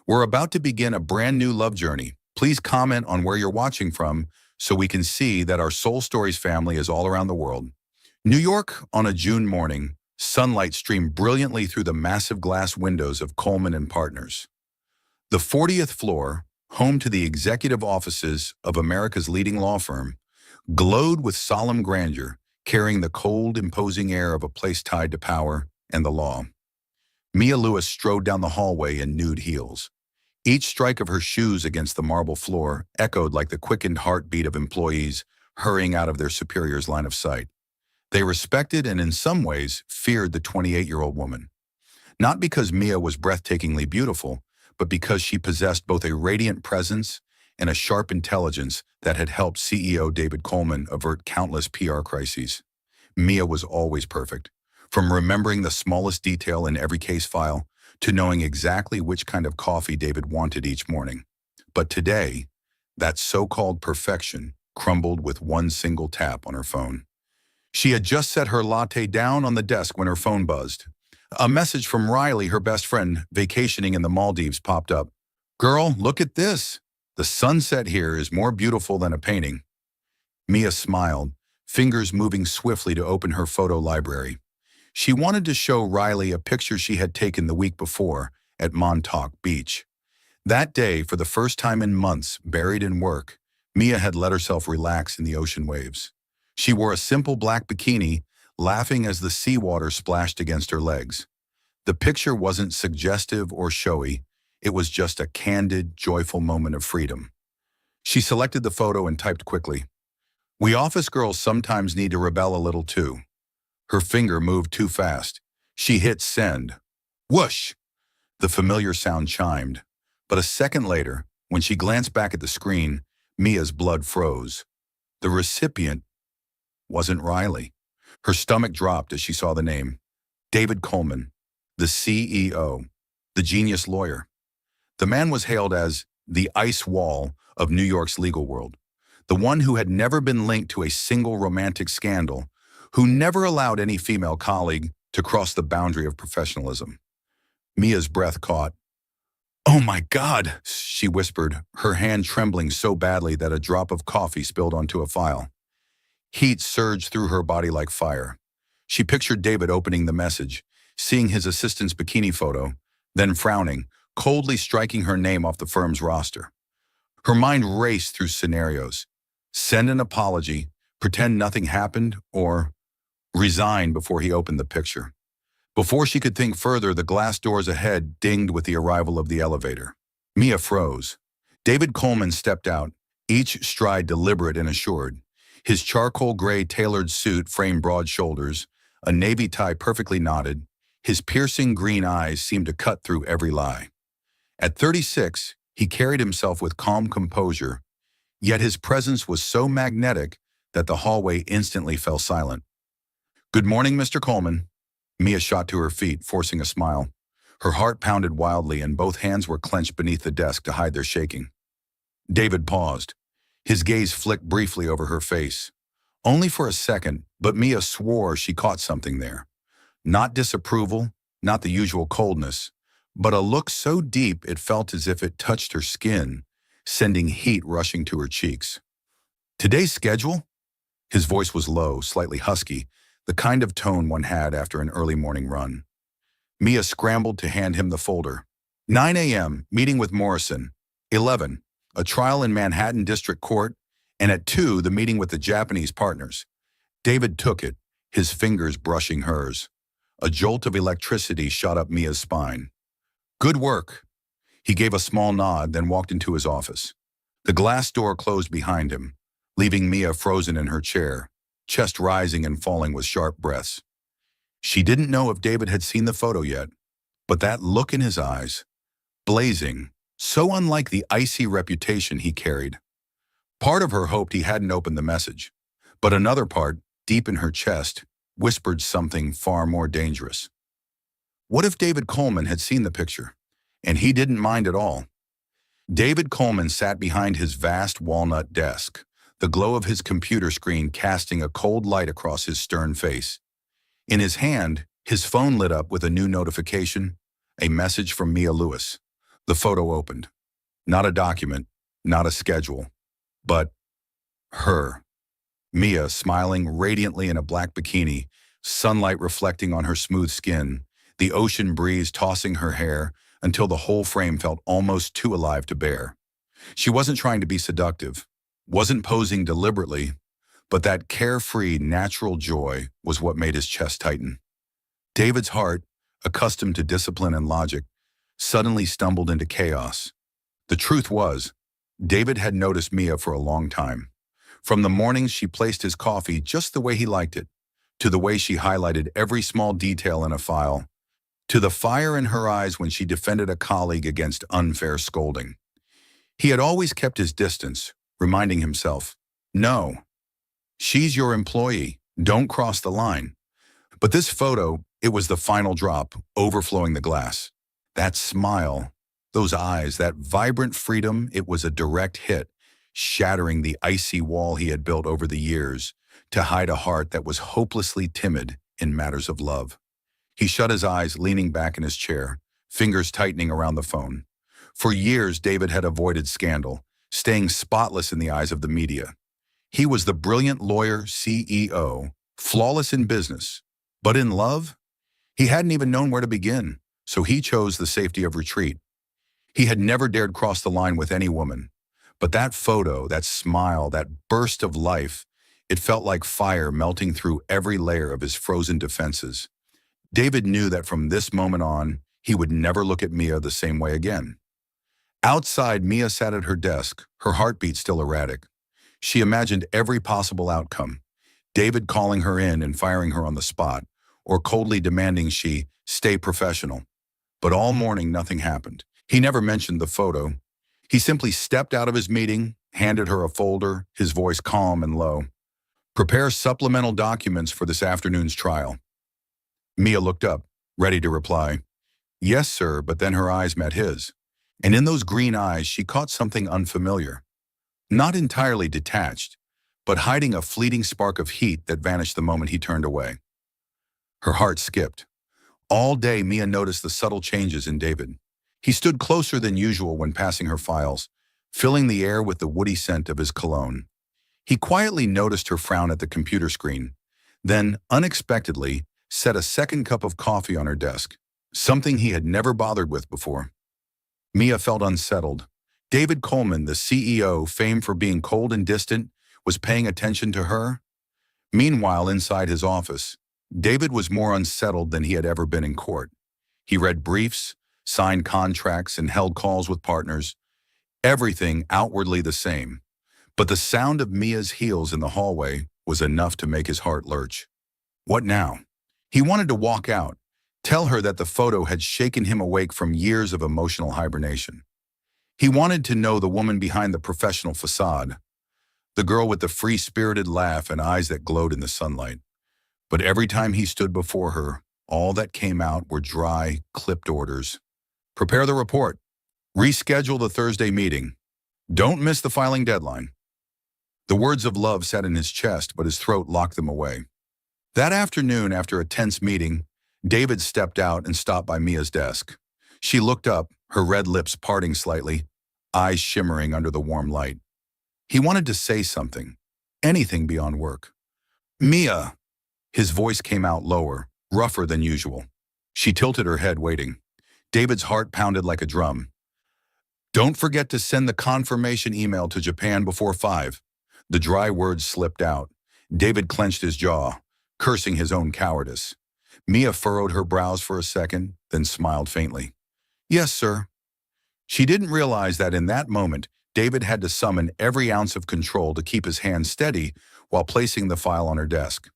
We're about to begin a brand new love journey. Please comment on where you're watching from so we can see that our Soul Stories family is all around the world. New York on a June morning, sunlight streamed brilliantly through the massive glass windows of Coleman and Partners. The 40th floor, home to the executive offices of America's leading law firm, glowed with solemn grandeur, carrying the cold, imposing air of a place tied to power and the law. Mia Lewis strode down the hallway in nude heels. Each strike of her shoes against the marble floor echoed like the quickened heartbeat of employees hurrying out of their superior's line of sight. They respected and in some ways feared the 28-year-old woman. Not because Mia was breathtakingly beautiful, but because she possessed both a radiant presence and a sharp intelligence that had helped CEO David Coleman avert countless PR crises. Mia was always perfect, from remembering the smallest detail in every case file to knowing exactly which kind of coffee David wanted each morning. But today, that so-called perfection crumbled with one single tap on her phone. She had just set her latte down on the desk when her phone buzzed. A message from Riley, her best friend, vacationing in the Maldives, popped up. "Girl, look at this. The sunset here is more beautiful than a painting." Mia smiled, fingers moving swiftly to open her photo library. She wanted to show Riley a picture she had taken the week before at Montauk Beach. That day, for the first time in months, buried in work, Mia had let herself relax in the ocean waves. She wore a simple black bikini, laughing as the seawater splashed against her legs. The picture wasn't suggestive or showy. It was just a candid, joyful moment of freedom. She selected the photo and typed quickly. "We office girls sometimes need to rebel a little too." Her finger moved too fast. She hit send. Whoosh! The familiar sound chimed. But a second later, when she glanced back at the screen, Mia's blood froze. The recipient wasn't Riley. Her stomach dropped as she saw the name. David Coleman, the CEO, the genius lawyer. The man was hailed as the ice wall of New York's legal world, the one who had never been linked to a single romantic scandal, who never allowed any female colleague to cross the boundary of professionalism. Mia's breath caught. "Oh my God," she whispered, her hand trembling so badly that a drop of coffee spilled onto a file. Heat surged through her body like fire. She pictured David opening the message, seeing his assistant's bikini photo, then frowning, coldly striking her name off the firm's roster. Her mind raced through scenarios. Send an apology, pretend nothing happened, or resign before he opened the picture. Before she could think further, the glass doors ahead dinged with the arrival of the elevator. Mia froze. David Coleman stepped out, each stride deliberate and assured. His charcoal gray tailored suit framed broad shoulders, a navy tie perfectly knotted. His piercing green eyes seemed to cut through every lie. At 36, he carried himself with calm composure, yet his presence was so magnetic that the hallway instantly fell silent. "Good morning, Mr. Coleman." Mia shot to her feet, forcing a smile. Her heart pounded wildly and both hands were clenched beneath the desk to hide their shaking. David paused. His gaze flicked briefly over her face. Only for a second, but Mia swore she caught something there. Not disapproval, not the usual coldness, but a look so deep it felt as if it touched her skin, sending heat rushing to her cheeks. "Today's schedule?" His voice was low, slightly husky, the kind of tone one had after an early morning run. Mia scrambled to hand him the folder. 9 a.m., meeting with Morrison. 11, a trial in Manhattan District Court, and at 2, the meeting with the Japanese partners. David took it, his fingers brushing hers. A jolt of electricity shot up Mia's spine. "Good work." He gave a small nod, then walked into his office. The glass door closed behind him, leaving Mia frozen in her chair, chest rising and falling with sharp breaths. She didn't know if David had seen the photo yet, but that look in his eyes, blazing, so unlike the icy reputation he carried. Part of her hoped he hadn't opened the message, but another part, deep in her chest, whispered something far more dangerous. What if David Coleman had seen the picture, and he didn't mind at all? David Coleman sat behind his vast walnut desk, the glow of his computer screen casting a cold light across his stern face. In his hand, his phone lit up with a new notification, a message from Mia Lewis. The photo opened. Not a document, not a schedule, but her. Mia, smiling radiantly in a black bikini, sunlight reflecting on her smooth skin, the ocean breeze tossing her hair until the whole frame felt almost too alive to bear. She wasn't trying to be seductive, wasn't posing deliberately, but that carefree, natural joy was what made his chest tighten. David's heart, accustomed to discipline and logic, suddenly stumbled into chaos. The truth was, David had noticed Mia for a long time. From the mornings she placed his coffee just the way he liked it, to the way she highlighted every small detail in a file, to the fire in her eyes when she defended a colleague against unfair scolding. He had always kept his distance, reminding himself, no, she's your employee, don't cross the line. But this photo, it was the final drop, overflowing the glass. That smile, those eyes, that vibrant freedom, it was a direct hit, shattering the icy wall he had built over the years to hide a heart that was hopelessly timid in matters of love. He shut his eyes, leaning back in his chair, fingers tightening around the phone. For years, David had avoided scandal, staying spotless in the eyes of the media. He was the brilliant lawyer, CEO, flawless in business. But in love, he hadn't even known where to begin, so he chose the safety of retreat. He had never dared cross the line with any woman. But that photo, that smile, that burst of life, it felt like fire melting through every layer of his frozen defenses. David knew that from this moment on, he would never look at Mia the same way again. Outside, Mia sat at her desk, her heartbeat still erratic. She imagined every possible outcome, David calling her in and firing her on the spot, or coldly demanding she stay professional. But all morning, nothing happened. He never mentioned the photo. He simply stepped out of his meeting, handed her a folder, his voice calm and low. Prepare supplemental documents for this afternoon's trial. Mia looked up, ready to reply. Yes, sir, but then her eyes met his. And in those green eyes, she caught something unfamiliar. Not entirely detached, but hiding a fleeting spark of heat that vanished the moment he turned away. Her heart skipped. All day, Mia noticed the subtle changes in David. He stood closer than usual when passing her files, filling the air with the woody scent of his cologne. He quietly noticed her frown at the computer screen, then, unexpectedly, set a second cup of coffee on her desk, something he had never bothered with before. Mia felt unsettled. David Coleman, the CEO, famed for being cold and distant, was paying attention to her. Meanwhile, inside his office, David was more unsettled than he had ever been in court. He read briefs, signed contracts, and held calls with partners. Everything outwardly the same. But the sound of Mia's heels in the hallway was enough to make his heart lurch. What now? He wanted to walk out, tell her that the photo had shaken him awake from years of emotional hibernation. He wanted to know the woman behind the professional facade, the girl with the free-spirited laugh and eyes that glowed in the sunlight. But every time he stood before her, all that came out were dry, clipped orders. Prepare the report. Reschedule the Thursday meeting. Don't miss the filing deadline. The words of love sat in his chest, but his throat locked them away. That afternoon, after a tense meeting, David stepped out and stopped by Mia's desk. She looked up, her red lips parting slightly, eyes shimmering under the warm light. He wanted to say something, anything beyond work. Mia! His voice came out lower, rougher than usual. She tilted her head, waiting. David's heart pounded like a drum. Don't forget to send the confirmation email to Japan before 5. The dry words slipped out. David clenched his jaw, cursing his own cowardice. Mia furrowed her brows for a second, then smiled faintly. Yes, sir. She didn't realize that in that moment, David had to summon every ounce of control to keep his hand steady while placing the file on her desk.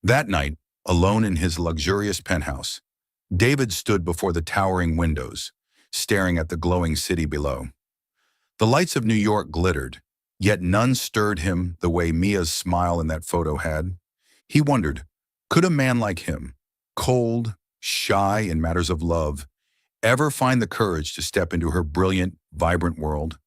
That night, alone in his luxurious penthouse, David stood before the towering windows, staring at the glowing city below. The lights of New York glittered, yet none stirred him the way Mia's smile in that photo had. He wondered, could a man like him, cold, shy in matters of love, ever find the courage to step into her brilliant, vibrant world?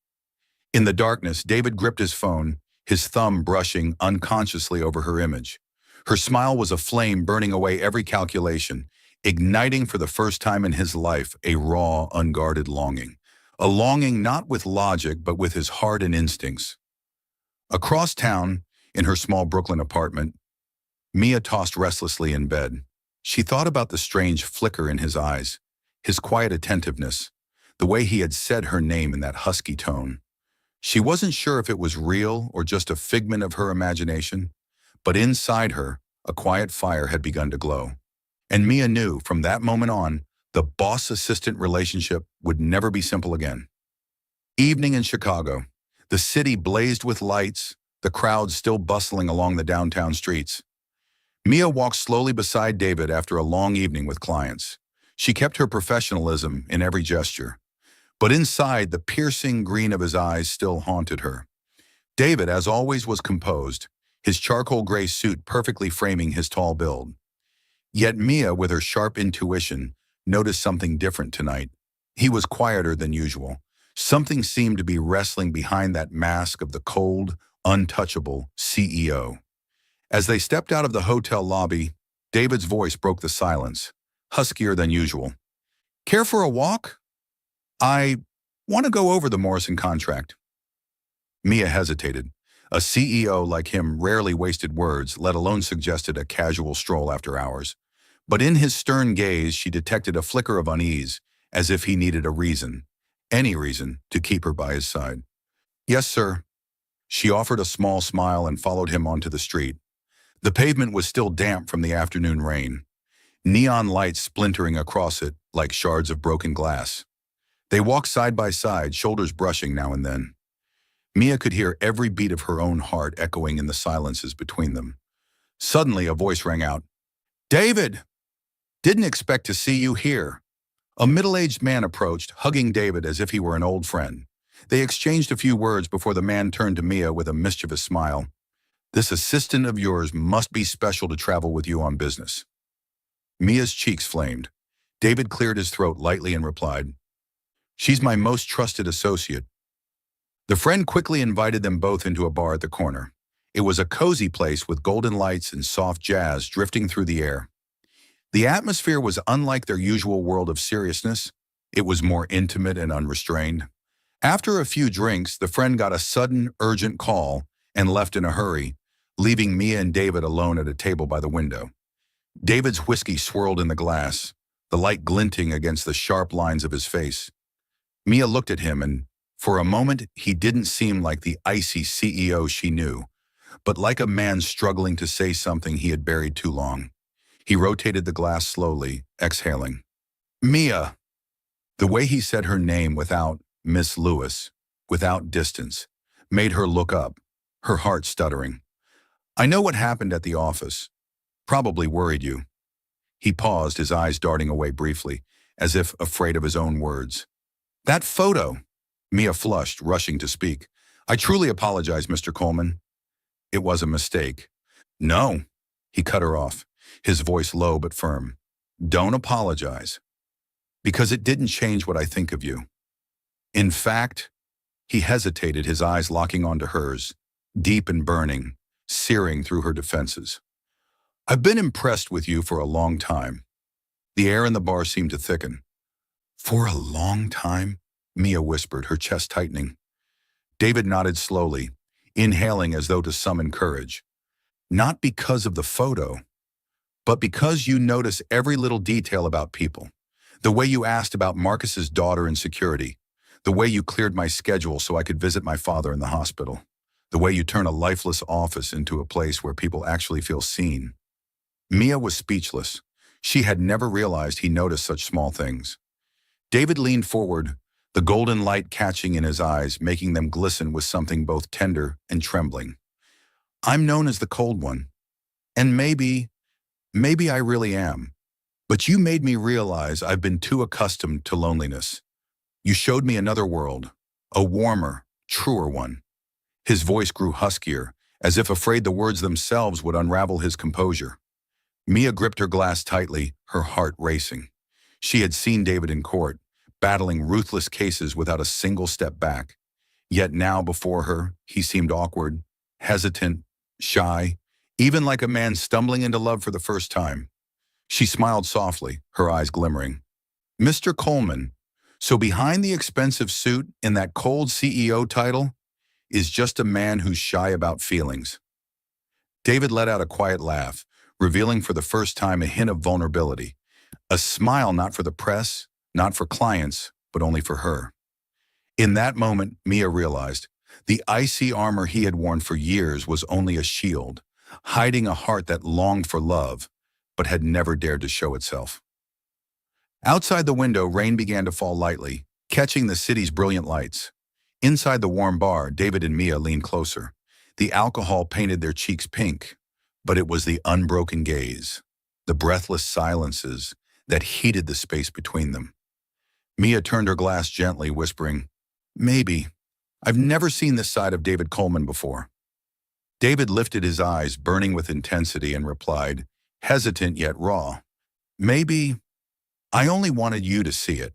In the darkness, David gripped his phone, his thumb brushing unconsciously over her image. Her smile was a flame burning away every calculation, igniting for the first time in his life a raw, unguarded longing. a longing not with logic but with his heart and instincts. Across town, in her small Brooklyn apartment, Mia tossed restlessly in bed. She thought about the strange flicker in his eyes, his quiet attentiveness, the way he had said her name in that husky tone. She wasn't sure if it was real or just a figment of her imagination, but inside her, a quiet fire had begun to glow. And Mia knew from that moment on, the boss-assistant relationship would never be simple again. Evening in Chicago. The city blazed with lights, the crowd still bustling along the downtown streets. Mia walked slowly beside David after a long evening with clients. She kept her professionalism in every gesture. But inside, the piercing green of his eyes still haunted her. David, as always, was composed, his charcoal gray suit perfectly framing his tall build. Yet Mia, with her sharp intuition, noticed something different tonight. He was quieter than usual. Something seemed to be wrestling behind that mask of the cold, untouchable CEO. As they stepped out of the hotel lobby, David's voice broke the silence, huskier than usual. "Care for a walk? I want to go over the Morrison contract." Mia hesitated. A CEO like him rarely wasted words, let alone suggested a casual stroll after hours. But in his stern gaze, she detected a flicker of unease, as if he needed a reason, any reason, to keep her by his side. "Yes, sir." She offered a small smile and followed him onto the street. The pavement was still damp from the afternoon rain, neon lights splintering across it like shards of broken glass. They walked side by side, shoulders brushing now and then. Mia could hear every beat of her own heart echoing in the silences between them. Suddenly, a voice rang out. "David! Didn't expect to see you here." A middle-aged man approached, hugging David as if he were an old friend. They exchanged a few words before the man turned to Mia with a mischievous smile. "This assistant of yours must be special to travel with you on business." Mia's cheeks flamed. David cleared his throat lightly and replied, "She's my most trusted associate." The friend quickly invited them both into a bar at the corner. It was a cozy place with golden lights and soft jazz drifting through the air. The atmosphere was unlike their usual world of seriousness. It was more intimate and unrestrained. After a few drinks, the friend got a sudden, urgent call and left in a hurry, leaving Mia and David alone at a table by the window. David's whiskey swirled in the glass, the light glinting against the sharp lines of his face. Mia looked at him, and for a moment he didn't seem like the icy CEO she knew, but like a man struggling to say something he had buried too long. He rotated the glass slowly, exhaling. "Mia." The way he said her name without Miss Lewis, without distance, made her look up, her heart stuttering. "I know what happened at the office. Probably worried you." He paused, his eyes darting away briefly, as if afraid of his own words. "That photo." Mia flushed, rushing to speak. "I truly apologize, Mr. Coleman." "It was a mistake." "No." He cut her off, his voice low but firm. "Don't apologize. Because it didn't change what I think of you. In fact," he hesitated, his eyes locking onto hers, deep and burning, searing through her defenses. "I've been impressed with you for a long time." The air in the bar seemed to thicken. "For a long time?" Mia whispered, her chest tightening. David nodded slowly, inhaling as though to summon courage. "Not because of the photo, but because you notice every little detail about people. The way you asked about Marcus's daughter in security. The way you cleared my schedule so I could visit my father in the hospital. The way you turn a lifeless office into a place where people actually feel seen." Mia was speechless. She had never realized he noticed such small things. David leaned forward, the golden light catching in his eyes, making them glisten with something both tender and trembling. "I'm known as the cold one. And maybe I really am. But you made me realize I've been too accustomed to loneliness. You showed me another world, a warmer, truer one." His voice grew huskier, as if afraid the words themselves would unravel his composure. Mia gripped her glass tightly, her heart racing. She had seen David in court, battling ruthless cases without a single step back. Yet now before her, he seemed awkward, hesitant, shy, even like a man stumbling into love for the first time. She smiled softly, her eyes glimmering. "Mr. Coleman, So behind the expensive suit and that cold CEO title is just a man who's shy about feelings. David let out a quiet laugh, revealing for the first time a hint of vulnerability. A smile not for the press, not for clients, but only for her. In that moment, Mia realized the icy armor he had worn for years was only a shield, hiding a heart that longed for love, but had never dared to show itself. Outside the window, rain began to fall lightly, catching the city's brilliant lights. Inside the warm bar, David and Mia leaned closer. The alcohol painted their cheeks pink, but it was the unbroken gaze, the breathless silences that heated the space between them. Mia turned her glass gently, whispering, "Maybe. I've never seen this side of David Coleman before." David lifted his eyes, burning with intensity, and replied, hesitant yet raw, "Maybe I only wanted you to see it."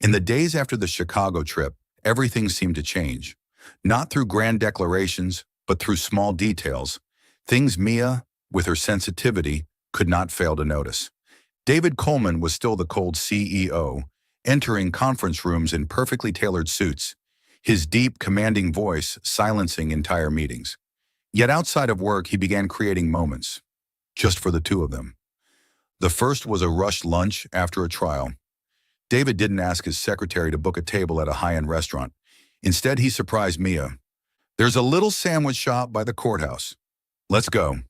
In the days after the Chicago trip, everything seemed to change. Not through grand declarations, but through small details, things Mia, with her sensitivity, could not fail to notice. David Coleman was still the cold CEO, entering conference rooms in perfectly tailored suits, his deep, commanding voice silencing entire meetings. Yet outside of work, he began creating moments, just for the two of them. The first was a rushed lunch after a trial. David didn't ask his secretary to book a table at a high-end restaurant. Instead, he surprised Mia. "There's a little sandwich shop by the courthouse. Let's go."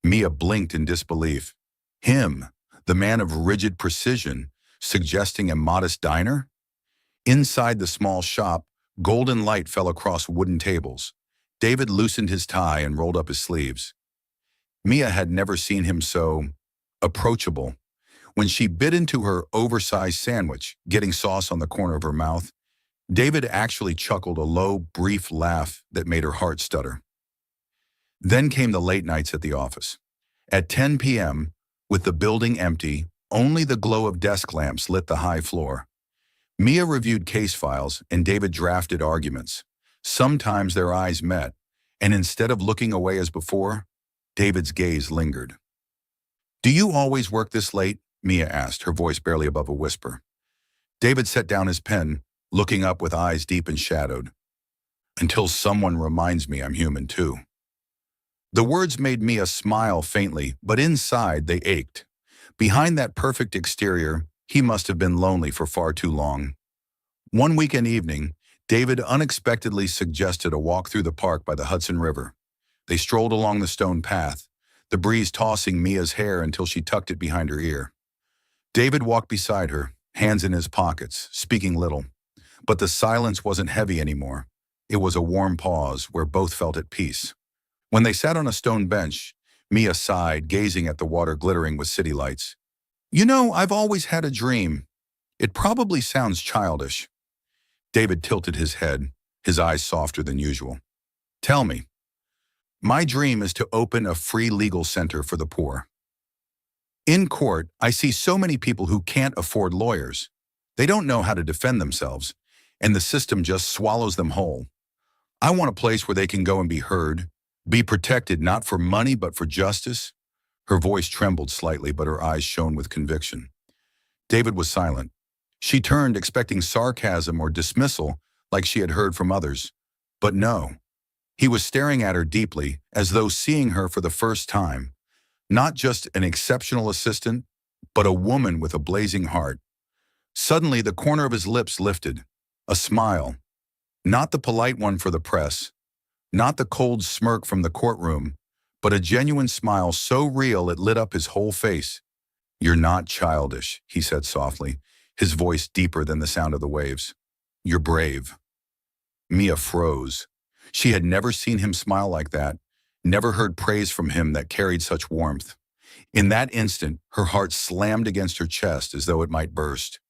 Mia blinked in disbelief. Him, the man of rigid precision, suggesting a modest diner? Inside the small shop, golden light fell across wooden tables. David loosened his tie and rolled up his sleeves. Mia had never seen him so approachable. When she bit into her oversized sandwich, getting sauce on the corner of her mouth, David actually chuckled a low, brief laugh that made her heart stutter. Then came the late nights at the office. At 10 p.m., with the building empty, only the glow of desk lamps lit the high floor. Mia reviewed case files and David drafted arguments. Sometimes their eyes met, and instead of looking away as before, David's gaze lingered. "Do you always work this late?" Mia asked, her voice barely above a whisper. David set down his pen, looking up with eyes deep and shadowed. "Until someone reminds me I'm human too." The words made Mia smile faintly, but inside they ached. Behind that perfect exterior, he must have been lonely for far too long. One weekend evening, David unexpectedly suggested a walk through the park by the Hudson River. They strolled along the stone path, the breeze tossing Mia's hair until she tucked it behind her ear. David walked beside her, hands in his pockets, speaking little. But the silence wasn't heavy anymore. It was a warm pause where both felt at peace. When they sat on a stone bench, Mia sighed, gazing at the water glittering with city lights. "You know, I've always had a dream. It probably sounds childish." David tilted his head, his eyes softer than usual. "Tell me." "My dream is to open a free legal center for the poor. In court, I see so many people who can't afford lawyers. They don't know how to defend themselves, and the system just swallows them whole. I want a place where they can go and be heard, be protected not for money but for justice." Her voice trembled slightly, but her eyes shone with conviction. David was silent. She turned, expecting sarcasm or dismissal like she had heard from others. But no. He was staring at her deeply, as though seeing her for the first time. Not just an exceptional assistant, but a woman with a blazing heart. Suddenly, the corner of his lips lifted. A smile. Not the polite one for the press. Not the cold smirk from the courtroom, but a genuine smile so real it lit up his whole face. "You're not childish," he said softly, his voice deeper than the sound of the waves. "You're brave." Mia froze. She had never seen him smile like that, never heard praise from him that carried such warmth. In that instant, her heart slammed against her chest as though it might burst.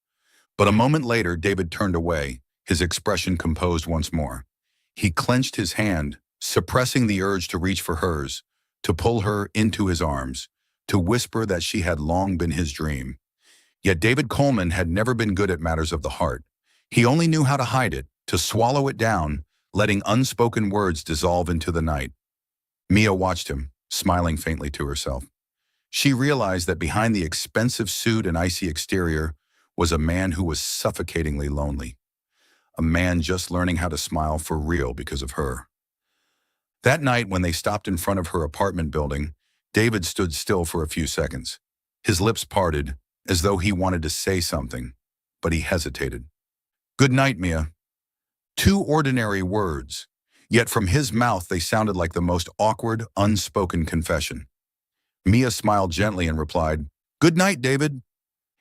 But a moment later, David turned away, his expression composed once more. He clenched his hand, suppressing the urge to reach for hers, to pull her into his arms, to whisper that she had long been his dream. Yet David Coleman had never been good at matters of the heart. He only knew how to hide it, to swallow it down, letting unspoken words dissolve into the night. Mia watched him, smiling faintly to herself. She realized that behind the expensive suit and icy exterior was a man who was suffocatingly lonely, a man just learning how to smile for real because of her. That night, when they stopped in front of her apartment building, David stood still for a few seconds. His lips parted, as though he wanted to say something, but he hesitated. "Good night, Mia." Two ordinary words, yet from his mouth they sounded like the most awkward, unspoken confession. Mia smiled gently and replied, "Good night, David."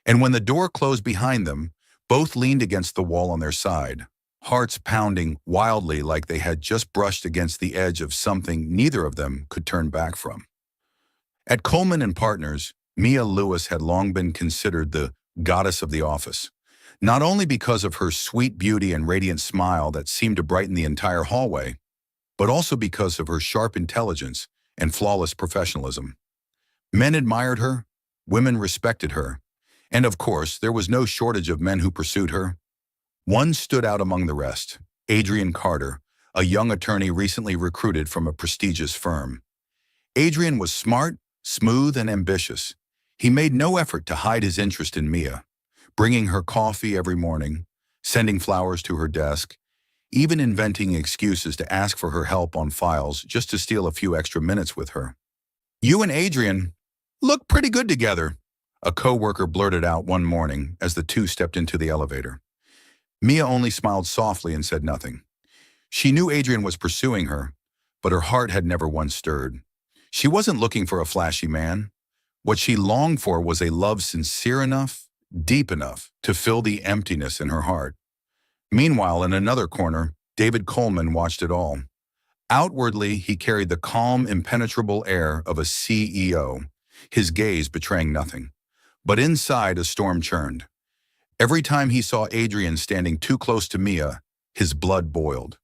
And when the door closed behind them, both leaned against the wall on their side, hearts pounding wildly like they had just brushed against the edge of something neither of them could turn back from. At Coleman and Partners, Mia Lewis had long been considered the goddess of the office, not only because of her sweet beauty and radiant smile that seemed to brighten the entire hallway, but also because of her sharp intelligence and flawless professionalism. Men admired her, women respected her, and of course, there was no shortage of men who pursued her. One stood out among the rest, Adrian Carter, a young attorney recently recruited from a prestigious firm. Adrian was smart, smooth, and ambitious. He made no effort to hide his interest in Mia, bringing her coffee every morning, sending flowers to her desk, even inventing excuses to ask for her help on files just to steal a few extra minutes with her. "You and Adrian look pretty good together," a coworker blurted out one morning as the two stepped into the elevator. Mia only smiled softly and said nothing. She knew Adrian was pursuing her, but her heart had never once stirred. She wasn't looking for a flashy man. What she longed for was a love sincere enough, deep enough, to fill the emptiness in her heart. Meanwhile, in another corner, David Coleman watched it all. Outwardly, he carried the calm, impenetrable air of a CEO, his gaze betraying nothing. But inside, a storm churned. Every time he saw Adrian standing too close to Mia, his blood boiled.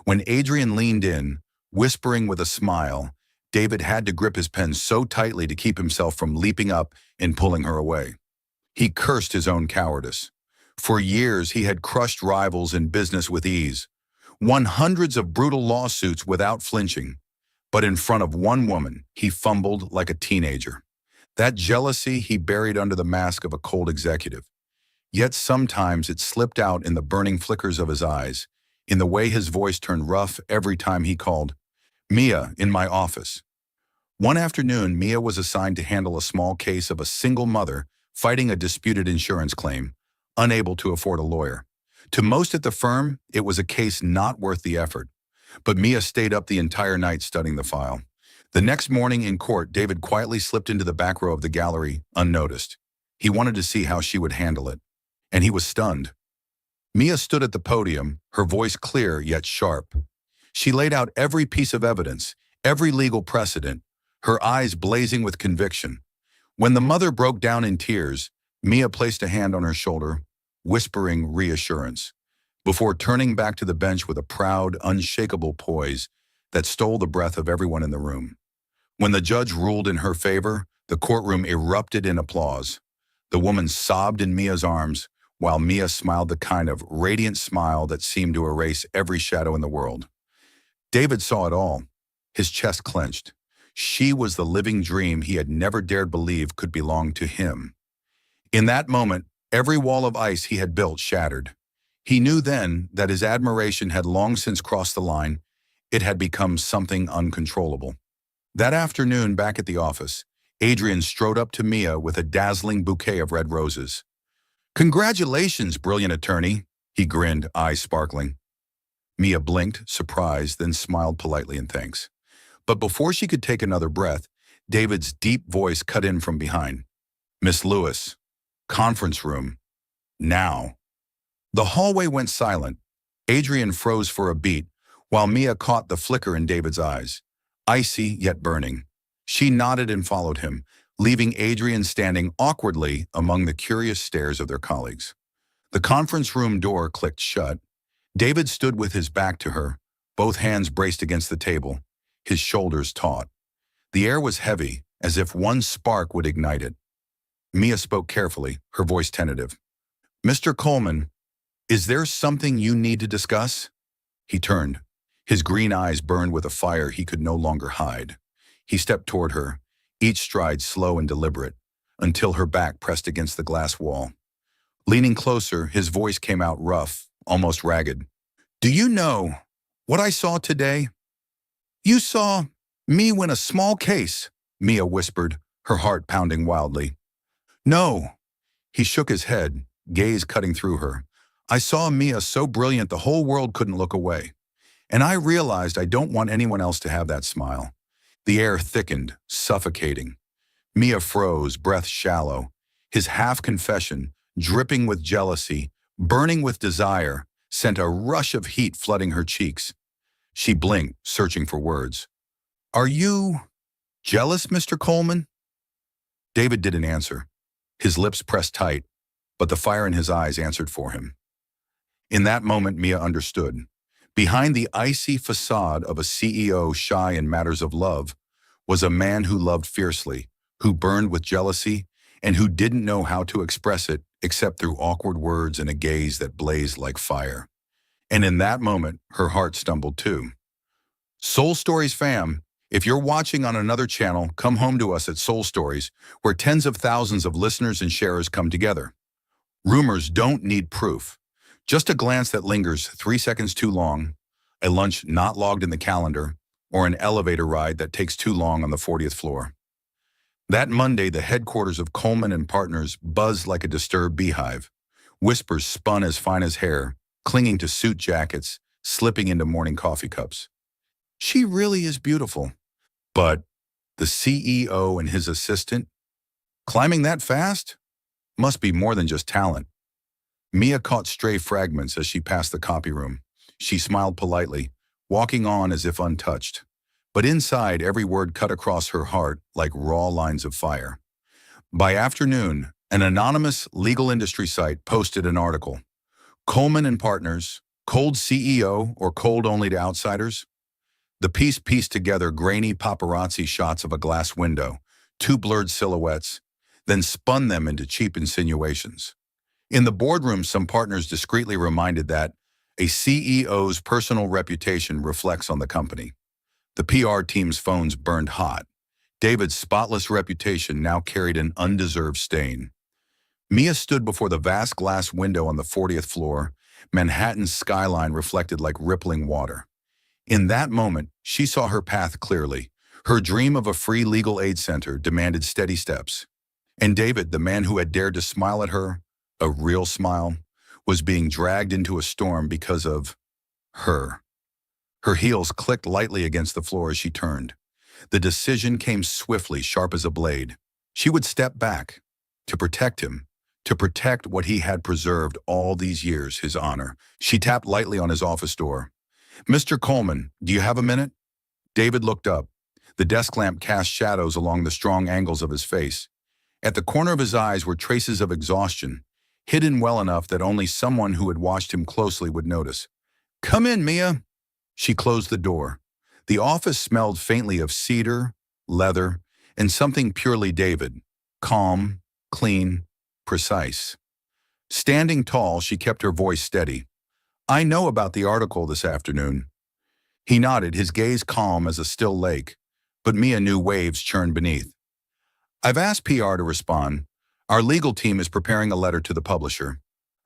When Adrian leaned in, whispering with a smile, David had to grip his pen so tightly to keep himself from leaping up and pulling her away. He cursed his own cowardice. For years, he had crushed rivals in business with ease, won hundreds of brutal lawsuits without flinching. But in front of one woman, he fumbled like a teenager. That jealousy he buried under the mask of a cold executive. Yet sometimes it slipped out in the burning flickers of his eyes, in the way his voice turned rough every time he called, "Mia, in my office." One afternoon, Mia was assigned to handle a small case of a single mother fighting a disputed insurance claim, unable to afford a lawyer. To most at the firm, it was a case not worth the effort. But Mia stayed up the entire night studying the file. The next morning in court, David quietly slipped into the back row of the gallery, unnoticed. He wanted to see how she would handle it. And he was stunned. Mia stood at the podium, her voice clear yet sharp. She laid out every piece of evidence, every legal precedent, her eyes blazing with conviction. When the mother broke down in tears, Mia placed a hand on her shoulder, whispering reassurance, before turning back to the bench with a proud, unshakable poise that stole the breath of everyone in the room. When the judge ruled in her favor, the courtroom erupted in applause. The woman sobbed in Mia's arms, while Mia smiled the kind of radiant smile that seemed to erase every shadow in the world. David saw it all, his chest clenched. She was the living dream he had never dared believe could belong to him. In that moment, every wall of ice he had built shattered. He knew then that his admiration had long since crossed the line. It had become something uncontrollable. That afternoon, back at the office, Adrian strode up to Mia with a dazzling bouquet of red roses. "Congratulations, brilliant attorney," he grinned, eyes sparkling. Mia blinked, surprised, then smiled politely in thanks. But before she could take another breath, David's deep voice cut in from behind. "Miss Lewis, conference room, now." The hallway went silent. Adrian froze for a beat, while Mia caught the flicker in David's eyes, icy yet burning. She nodded and followed him, leaving Adrian standing awkwardly among the curious stares of their colleagues. The conference room door clicked shut. David stood with his back to her, both hands braced against the table, his shoulders taut. The air was heavy, as if one spark would ignite it. Mia spoke carefully, her voice tentative. "Mr. Coleman, is there something you need to discuss?" He turned. His green eyes burned with a fire he could no longer hide. He stepped toward her, each stride slow and deliberate, until her back pressed against the glass wall. Leaning closer, his voice came out rough, almost ragged. Do you know what I saw today? You saw me win a small case, Mia whispered, her heart pounding wildly. No, he shook his head, gaze cutting through her. I saw Mia so brilliant the whole world couldn't look away. And I realized I don't want anyone else to have that smile. The air thickened, suffocating. Mia froze, breath shallow. His half-confession, dripping with jealousy, burning with desire, sent a rush of heat flooding her cheeks. She blinked, searching for words. Are you jealous, Mr. Coleman? David didn't answer. His lips pressed tight, but the fire in his eyes answered for him. In that moment, Mia understood. Behind the icy facade of a CEO shy in matters of love was a man who loved fiercely, who burned with jealousy, and who didn't know how to express it except through awkward words and a gaze that blazed like fire. And in that moment, her heart stumbled too. Soul Stories fam, if you're watching on another channel, come home to us at Soul Stories, where tens of thousands of listeners and sharers come together. Rumors don't need proof. Just a glance that lingers 3 seconds too long, a lunch not logged in the calendar, or an elevator ride that takes too long on the 40th floor. That Monday, the headquarters of Coleman and Partners buzzed like a disturbed beehive. Whispers spun as fine as hair, clinging to suit jackets, slipping into morning coffee cups. She really is beautiful. But the CEO and his assistant, climbing that fast? Must be more than just talent. Mia caught stray fragments as she passed the copy room. She smiled politely, walking on as if untouched. But inside, every word cut across her heart like raw lines of fire. By afternoon, an anonymous legal industry site posted an article. Coleman and Partners, cold CEO or cold only to outsiders? The piece pieced together grainy paparazzi shots of a glass window, two blurred silhouettes, then spun them into cheap insinuations. In the boardroom, some partners discreetly reminded that a CEO's personal reputation reflects on the company. The PR team's phones burned hot. David's spotless reputation now carried an undeserved stain. Mia stood before the vast glass window on the 40th floor, Manhattan's skyline reflected like rippling water. In that moment, she saw her path clearly. Her dream of a free legal aid center demanded steady steps. And David, the man who had dared to smile at her, a real smile, was being dragged into a storm because of her. Her heels clicked lightly against the floor as she turned. The decision came swiftly, sharp as a blade. She would step back to protect him, to protect what he had preserved all these years, his honor. She tapped lightly on his office door. Mr. Coleman, do you have a minute? David looked up. The desk lamp cast shadows along the strong angles of his face. At the corner of his eyes were traces of exhaustion, hidden well enough that only someone who had watched him closely would notice. Come in, Mia. She closed the door. The office smelled faintly of cedar, leather, and something purely David. Calm, clean, precise. Standing tall, she kept her voice steady. I know about the article this afternoon. He nodded, his gaze calm as a still lake, but Mia knew waves churned beneath. I've asked PR to respond. Our legal team is preparing a letter to the publisher.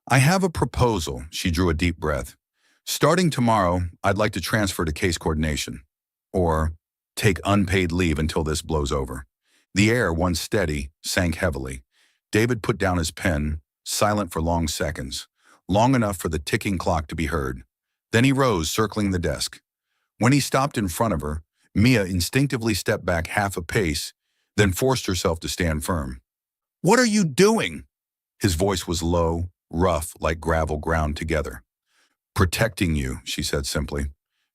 I have a proposal, she drew a deep breath. Starting tomorrow, I'd like to transfer to case coordination, or take unpaid leave until this blows over. The air, once steady, sank heavily. David put down his pen, silent for long seconds, long enough for the ticking clock to be heard. Then he rose, circling the desk. When he stopped in front of her, Mia instinctively stepped back half a pace, then forced herself to stand firm. What are you doing? His voice was low, rough, like gravel ground together. Protecting you, she said simply.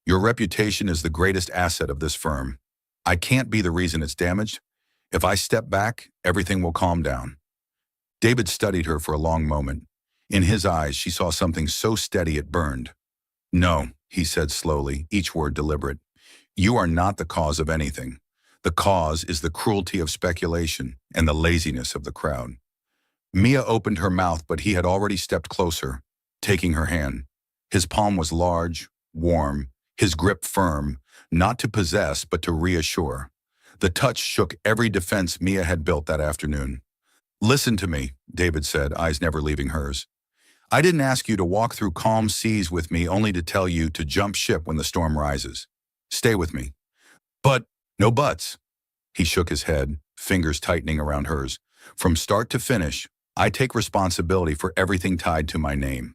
Your reputation is the greatest asset of this firm. I can't be the reason it's damaged. If I step back, everything will calm down. David studied her for a long moment. In his eyes, she saw something so steady it burned. No, he said slowly, each word deliberate. You are not the cause of anything. The cause is the cruelty of speculation and the laziness of the crowd. Mia opened her mouth, but he had already stepped closer, taking her hand. His palm was large, warm, his grip firm, not to possess but to reassure. The touch shook every defense Mia had built that afternoon. Listen to me, David said, eyes never leaving hers. I didn't ask you to walk through calm seas with me only to tell you to jump ship when the storm rises. Stay with me. But, no buts. He shook his head, fingers tightening around hers. From start to finish, I take responsibility for everything tied to my name.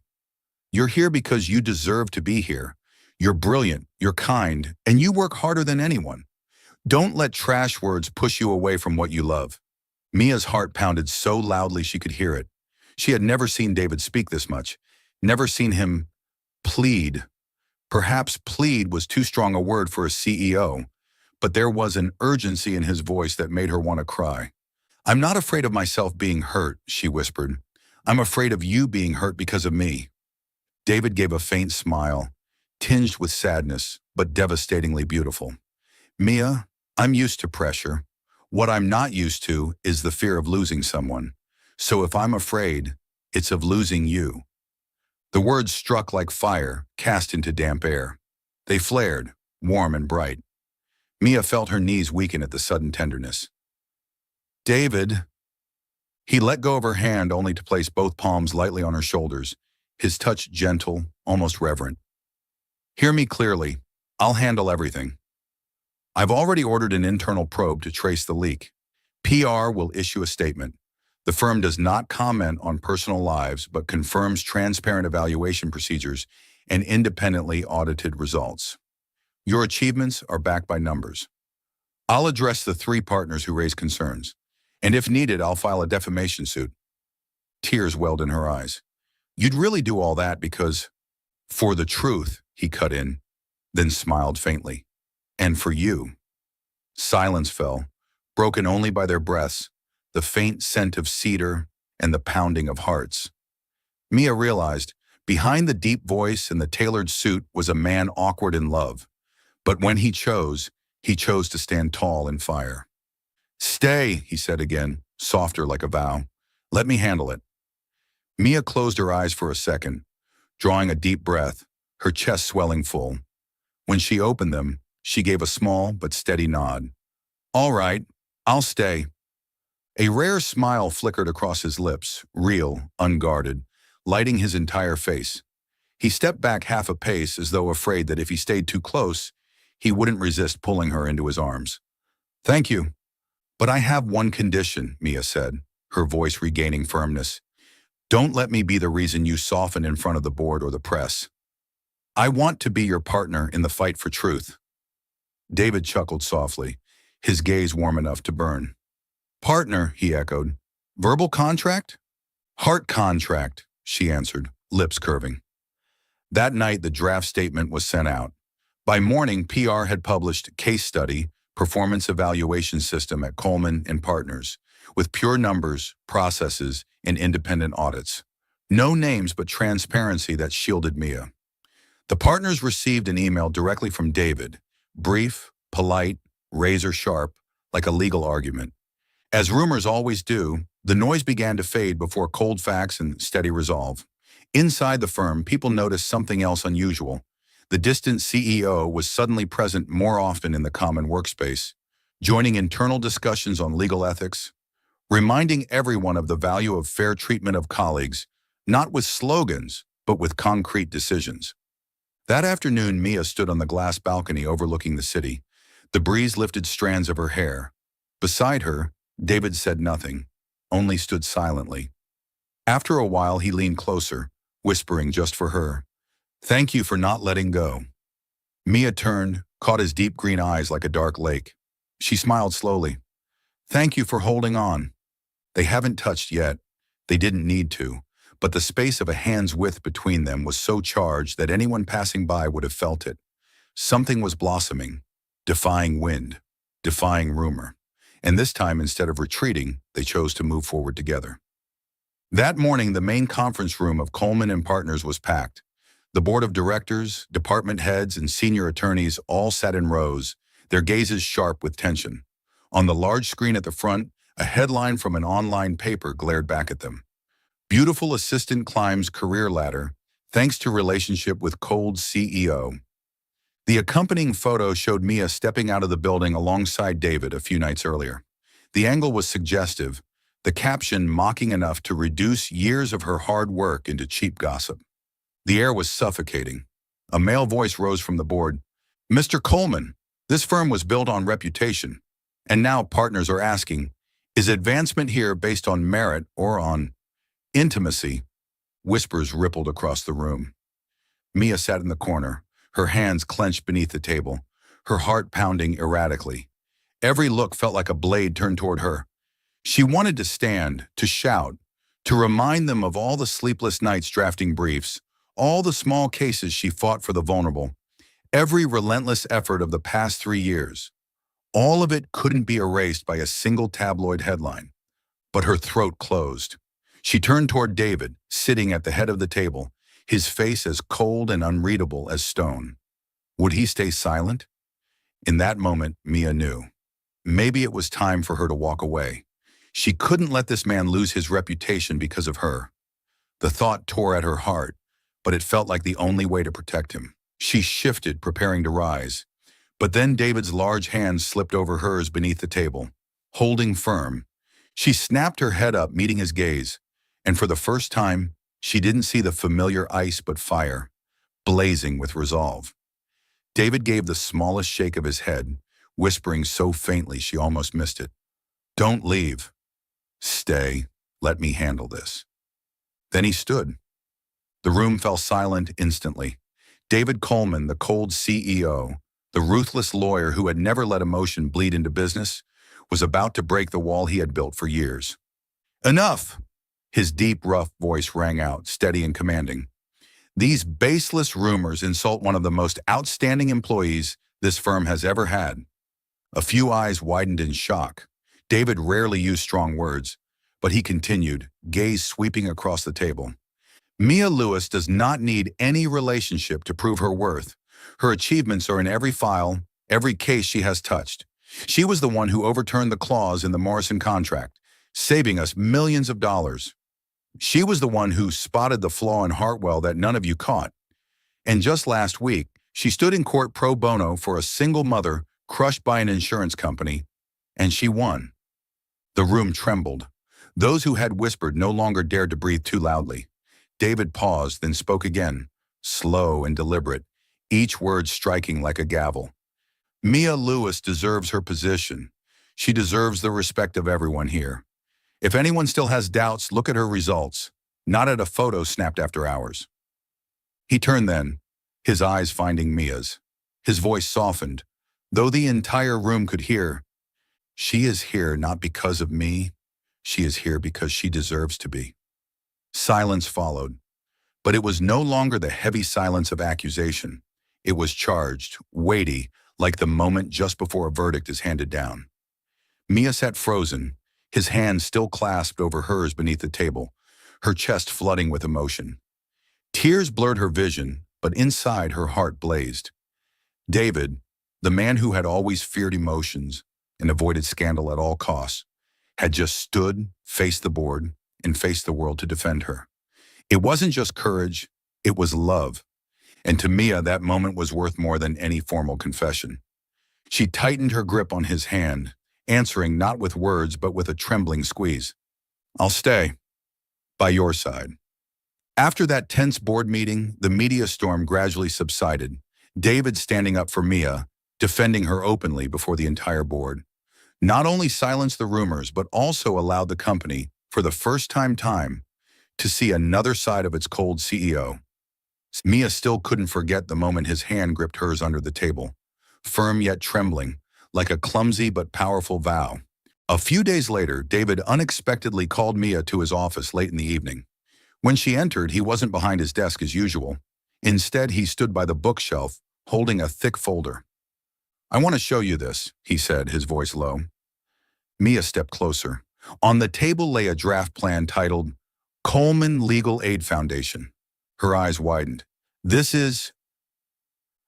You're here because you deserve to be here. You're brilliant, you're kind, and you work harder than anyone. Don't let trash words push you away from what you love. Mia's heart pounded so loudly she could hear it. She had never seen David speak this much, never seen him plead. Perhaps plead was too strong a word for a CEO, but there was an urgency in his voice that made her want to cry. I'm not afraid of myself being hurt, she whispered. I'm afraid of you being hurt because of me. David gave a faint smile, tinged with sadness, but devastatingly beautiful. Mia, I'm used to pressure. What I'm not used to is the fear of losing someone. So if I'm afraid, it's of losing you. The words struck like fire, cast into damp air. They flared, warm and bright. Mia felt her knees weaken at the sudden tenderness. David. He let go of her hand only to place both palms lightly on her shoulders, his touch gentle, almost reverent. Hear me clearly. I'll handle everything. I've already ordered an internal probe to trace the leak. PR will issue a statement. The firm does not comment on personal lives, but confirms transparent evaluation procedures and independently audited results. Your achievements are backed by numbers. I'll address the 3 partners who raised concerns, and if needed, I'll file a defamation suit. Tears welled in her eyes. You'd really do all that because, for the truth, he cut in, then smiled faintly. And for you. Silence fell, broken only by their breaths, the faint scent of cedar and the pounding of hearts. Mia realized, behind the deep voice and the tailored suit was a man awkward in love. But when he chose to stand tall in fire. Stay, he said again, softer like a vow. Let me handle it. Mia closed her eyes for a second, drawing a deep breath, her chest swelling full. When she opened them, she gave a small but steady nod. All right, I'll stay. A rare smile flickered across his lips, real, unguarded, lighting his entire face. He stepped back half a pace as though afraid that if he stayed too close, he wouldn't resist pulling her into his arms. Thank you. But I have one condition, Mia said, her voice regaining firmness. Don't let me be the reason you soften in front of the board or the press. I want to be your partner in the fight for truth. David chuckled softly, his gaze warm enough to burn. Partner, he echoed. Verbal contract? Heart contract, she answered, lips curving. That night, the draft statement was sent out. By morning, PR had published Case Study, Performance Evaluation System at Coleman and Partners, with pure numbers, processes, and independent audits. No names but transparency that shielded Mia. The partners received an email directly from David, brief, polite, razor sharp, like a legal argument. As rumors always do, the noise began to fade before cold facts and steady resolve. Inside the firm, people noticed something else unusual. The distant CEO was suddenly present more often in the common workspace, joining internal discussions on legal ethics, reminding everyone of the value of fair treatment of colleagues, not with slogans, but with concrete decisions. That afternoon, Mia stood on the glass balcony overlooking the city. The breeze lifted strands of her hair. Beside her, David said nothing, only stood silently. After a while, he leaned closer, whispering just for her, "Thank you for not letting go." Mia turned, caught his deep green eyes like a dark lake. She smiled slowly. "Thank you for holding on." They haven't touched yet. They didn't need to, but the space of a hand's width between them was so charged that anyone passing by would have felt it. Something was blossoming, defying wind, defying rumor. And this time, instead of retreating, they chose to move forward together. That morning, the main conference room of Coleman and Partners was packed. The board of directors, department heads, and senior attorneys all sat in rows, their gazes sharp with tension. On the large screen at the front, a headline from an online paper glared back at them. Beautiful assistant climbs career ladder, thanks to relationship with cold CEO. The accompanying photo showed Mia stepping out of the building alongside David a few nights earlier. The angle was suggestive, the caption mocking enough to reduce years of her hard work into cheap gossip. The air was suffocating. A male voice rose from the board. "Mr. Coleman, this firm was built on reputation, and now partners are asking, is advancement here based on merit or on intimacy?" Whispers rippled across the room. Mia sat in the corner, her hands clenched beneath the table, her heart pounding erratically. Every look felt like a blade turned toward her. She wanted to stand, to shout, to remind them of all the sleepless nights drafting briefs, all the small cases she fought for the vulnerable, every relentless effort of the past 3 years. All of it couldn't be erased by a single tabloid headline. But her throat closed. She turned toward David, sitting at the head of the table, his face as cold and unreadable as stone. Would he stay silent? In that moment, Mia knew. Maybe it was time for her to walk away. She couldn't let this man lose his reputation because of her. The thought tore at her heart, but it felt like the only way to protect him. She shifted, preparing to rise. But then David's large hand slipped over hers beneath the table. Holding firm, she snapped her head up, meeting his gaze, and for the first time, she didn't see the familiar ice but fire, blazing with resolve. David gave the smallest shake of his head, whispering so faintly she almost missed it. "Don't leave. Stay. Let me handle this." Then he stood. The room fell silent instantly. David Coleman, the cold CEO, the ruthless lawyer who had never let emotion bleed into business, was about to break the wall he had built for years. "Enough!" His deep, rough voice rang out, steady and commanding. "These baseless rumors insult one of the most outstanding employees this firm has ever had." A few eyes widened in shock. David rarely used strong words, but he continued, gaze sweeping across the table. "Mia Lewis does not need any relationship to prove her worth. Her achievements are in every file, every case she has touched. She was the one who overturned the clause in the Morrison contract, saving us millions of dollars. She was the one who spotted the flaw in Hartwell that none of you caught. And just last week, she stood in court pro bono for a single mother crushed by an insurance company, and she won." The room trembled. Those who had whispered no longer dared to breathe too loudly. David paused, then spoke again, slow and deliberate, each word striking like a gavel. "Mia Lewis deserves her position. She deserves the respect of everyone here. If anyone still has doubts, look at her results, not at a photo snapped after hours." He turned then, his eyes finding Mia's. His voice softened, though the entire room could hear. "She is here not because of me. She is here because she deserves to be." Silence followed, but it was no longer the heavy silence of accusation. It was charged, weighty, like the moment just before a verdict is handed down. Mia sat frozen, his hand still clasped over hers beneath the table, her chest flooding with emotion. Tears blurred her vision, but inside her heart blazed. David, the man who had always feared emotions and avoided scandal at all costs, had just stood, faced the board, and faced the world to defend her. It wasn't just courage, it was love. And to Mia, that moment was worth more than any formal confession. She tightened her grip on his hand, answering not with words but with a trembling squeeze. "I'll stay. By your side." After that tense board meeting, the media storm gradually subsided, David standing up for Mia, defending her openly before the entire board. Not only silenced the rumors, but also allowed the company, for the first time, to see another side of its cold CEO. Mia still couldn't forget the moment his hand gripped hers under the table, firm yet trembling, like a clumsy but powerful vow. A few days later, David unexpectedly called Mia to his office late in the evening. When she entered, he wasn't behind his desk as usual. Instead, he stood by the bookshelf, holding a thick folder. "I want to show you this," he said, his voice low. Mia stepped closer. On the table lay a draft plan titled Coleman Legal Aid Foundation. Her eyes widened. "This is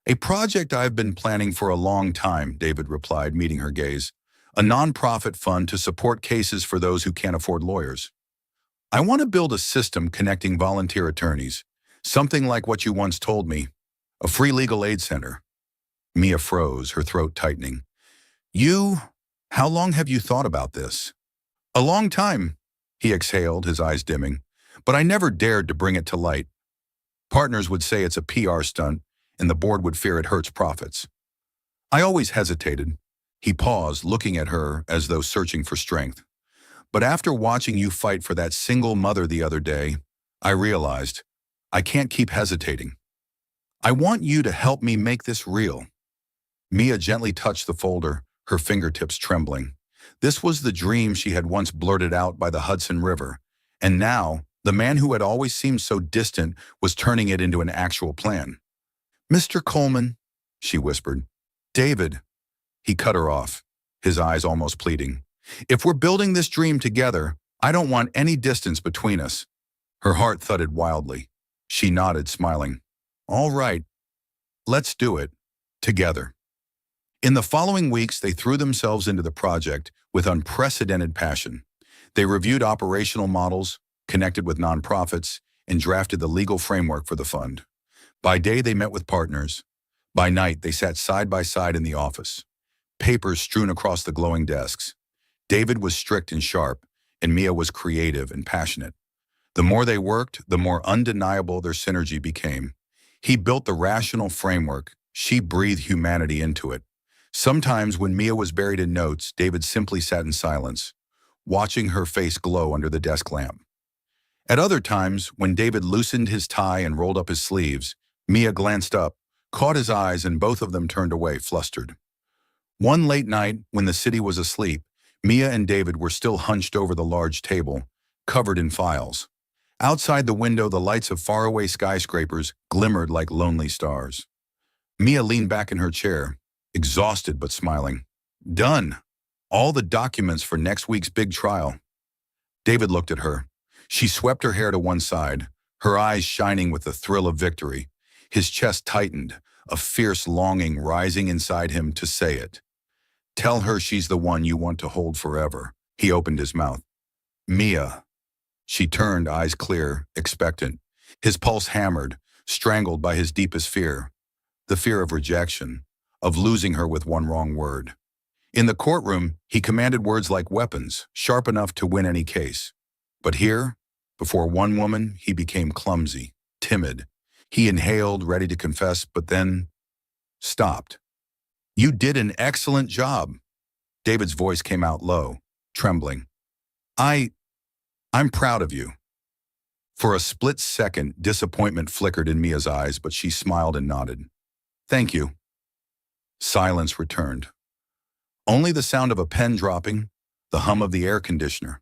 a project I've been planning for a long time," David replied, meeting her gaze. "A nonprofit fund to support cases for those who can't afford lawyers. I want to build a system connecting volunteer attorneys, something like what you once told me, a free legal aid center." Mia froze, her throat tightening. How long have you thought about this?" "A long time," He exhaled, his eyes dimming. But I never dared to bring it to light. Partners would say it's a PR stunt, and the board would fear it hurts profits. I always hesitated. He paused, looking at her as though searching for strength. But after watching you fight for that single mother the other day, I realized I can't keep hesitating. I want you to help me make this real. Mia gently touched the folder, her fingertips trembling. This was the dream she had once blurted out by the Hudson River, and now the man who had always seemed so distant was turning it into an actual plan. "Mr. Coleman," she whispered. "David." He cut her off, his eyes almost pleading. "If we're building this dream together, I don't want any distance between us." Her heart thudded wildly. She nodded, smiling. "All right, let's do it. Together." In the following weeks, they threw themselves into the project with unprecedented passion. They reviewed operational models, connected with nonprofits, and drafted the legal framework for the fund. By day, they met with partners. By night, they sat side by side in the office, papers strewn across the glowing desks. David was strict and sharp, and Mia was creative and passionate. The more they worked, the more undeniable their synergy became. He built the rational framework. She breathed humanity into it. Sometimes when Mia was buried in notes, David simply sat in silence, watching her face glow under the desk lamp. At other times, when David loosened his tie and rolled up his sleeves, Mia glanced up, caught his eyes, and both of them turned away, flustered. One late night, when the city was asleep, Mia and David were still hunched over the large table, covered in files. Outside the window, the lights of faraway skyscrapers glimmered like lonely stars. Mia leaned back in her chair, exhausted but smiling. "Done. All the documents for next week's big trial." David looked at her. She swept her hair to one side, her eyes shining with the thrill of victory. His chest tightened, a fierce longing rising inside him to say it. "Tell her she's the one you want to hold forever." He opened his mouth. "Mia." She turned, eyes clear, expectant. His pulse hammered, strangled by his deepest fear. The fear of rejection, of losing her with one wrong word. In the courtroom, he commanded words like weapons, sharp enough to win any case. But here, before one woman, he became clumsy, timid. He inhaled, ready to confess, but then stopped. "You did an excellent job." David's voice came out low, trembling. I'm proud of you." For a split second, disappointment flickered in Mia's eyes, but she smiled and nodded. "Thank you." Silence returned. Only the sound of a pen dropping, the hum of the air conditioner.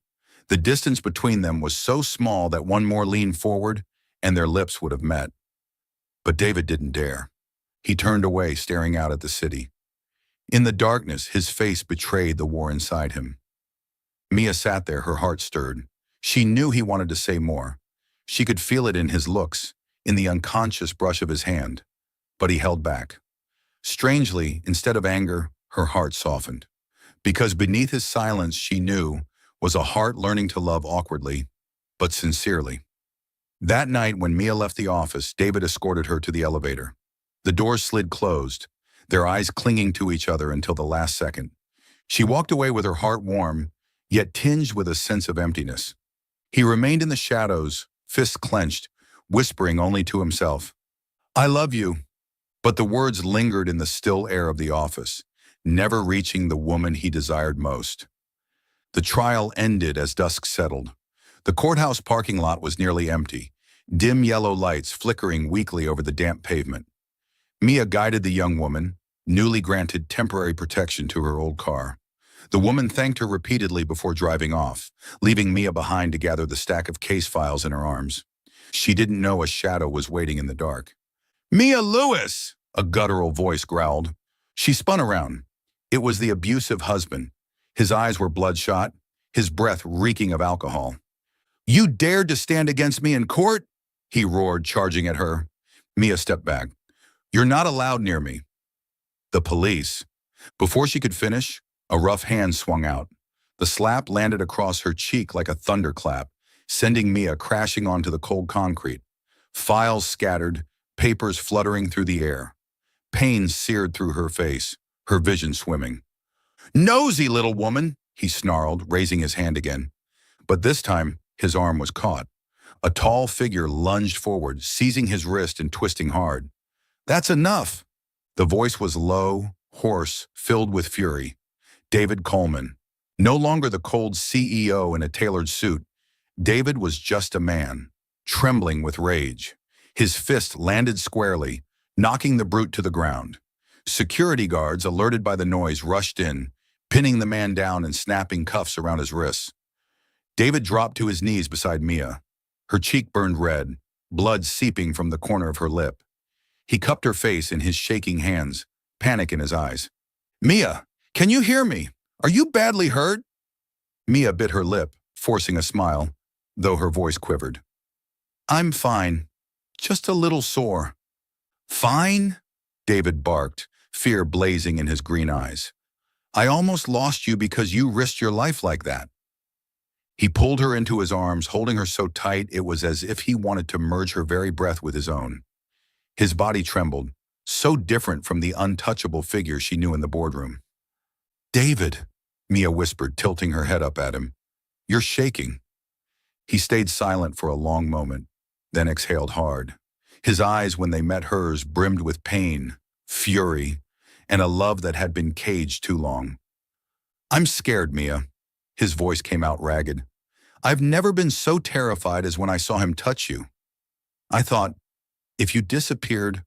The distance between them was so small that one more leaned forward and their lips would have met. But David didn't dare. He turned away, staring out at the city. In the darkness, his face betrayed the war inside him. Mia sat there, her heart stirred. She knew he wanted to say more. She could feel it in his looks, in the unconscious brush of his hand. But he held back. Strangely, instead of anger, her heart softened. Because beneath his silence, she knew, was a heart learning to love awkwardly, but sincerely. That night, when Mia left the office, David escorted her to the elevator. The doors slid closed, their eyes clinging to each other until the last second. She walked away with her heart warm, yet tinged with a sense of emptiness. He remained in the shadows, fists clenched, whispering only to himself, "I love you." But the words lingered in the still air of the office, never reaching the woman he desired most. The trial ended as dusk settled. The courthouse parking lot was nearly empty, dim yellow lights flickering weakly over the damp pavement. Mia guided the young woman, newly granted temporary protection, to her old car. The woman thanked her repeatedly before driving off, leaving Mia behind to gather the stack of case files in her arms. She didn't know a shadow was waiting in the dark. "Mia Lewis!" a guttural voice growled. She spun around. It was the abusive husband. His eyes were bloodshot, his breath reeking of alcohol. "You dared to stand against me in court?" he roared, charging at her. Mia stepped back. "You're not allowed near me." "The police." Before she could finish, a rough hand swung out. The slap landed across her cheek like a thunderclap, sending Mia crashing onto the cold concrete. Files scattered, papers fluttering through the air. Pain seared through her face, her vision swimming. "Nosy little woman," he snarled, raising his hand again. But this time, his arm was caught. A tall figure lunged forward, seizing his wrist and twisting hard. "That's enough!" The voice was low, hoarse, filled with fury. David Coleman. No longer the cold CEO in a tailored suit, David was just a man, trembling with rage. His fist landed squarely, knocking the brute to the ground. Security guards, alerted by the noise, rushed in, pinning the man down and snapping cuffs around his wrists. David dropped to his knees beside Mia. Her cheek burned red, blood seeping from the corner of her lip. He cupped her face in his shaking hands, panic in his eyes. "Mia, can you hear me? Are you badly hurt?" Mia bit her lip, forcing a smile, though her voice quivered. "I'm fine. Just a little sore." "Fine?" David barked, fear blazing in his green eyes. "I almost lost you because you risked your life like that." He pulled her into his arms, holding her so tight it was as if he wanted to merge her very breath with his own. His body trembled, so different from the untouchable figure she knew in the boardroom. "David," Mia whispered, tilting her head up at him. "You're shaking." He stayed silent for a long moment, then exhaled hard. His eyes, when they met hers, brimmed with pain, fury, and a love that had been caged too long. "I'm scared, Mia." His voice came out ragged. "I've never been so terrified as when I saw him touch you. I thought, if you disappeared,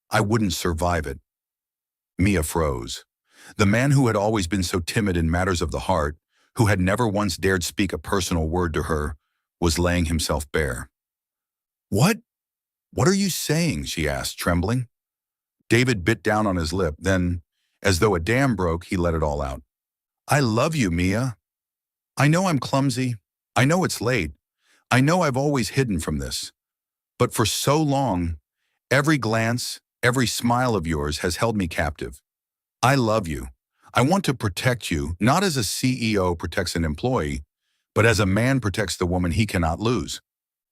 I wouldn't survive it." Mia froze. The man who had always been so timid in matters of the heart, who had never once dared speak a personal word to her, was laying himself bare. "What? What are you saying?" she asked, trembling. David bit down on his lip, then, as though a dam broke, he let it all out. "I love you, Mia. I know I'm clumsy. I know it's late. I know I've always hidden from this. But for so long, every glance, every smile of yours has held me captive. I love you. I want to protect you, not as a CEO protects an employee, but as a man protects the woman he cannot lose."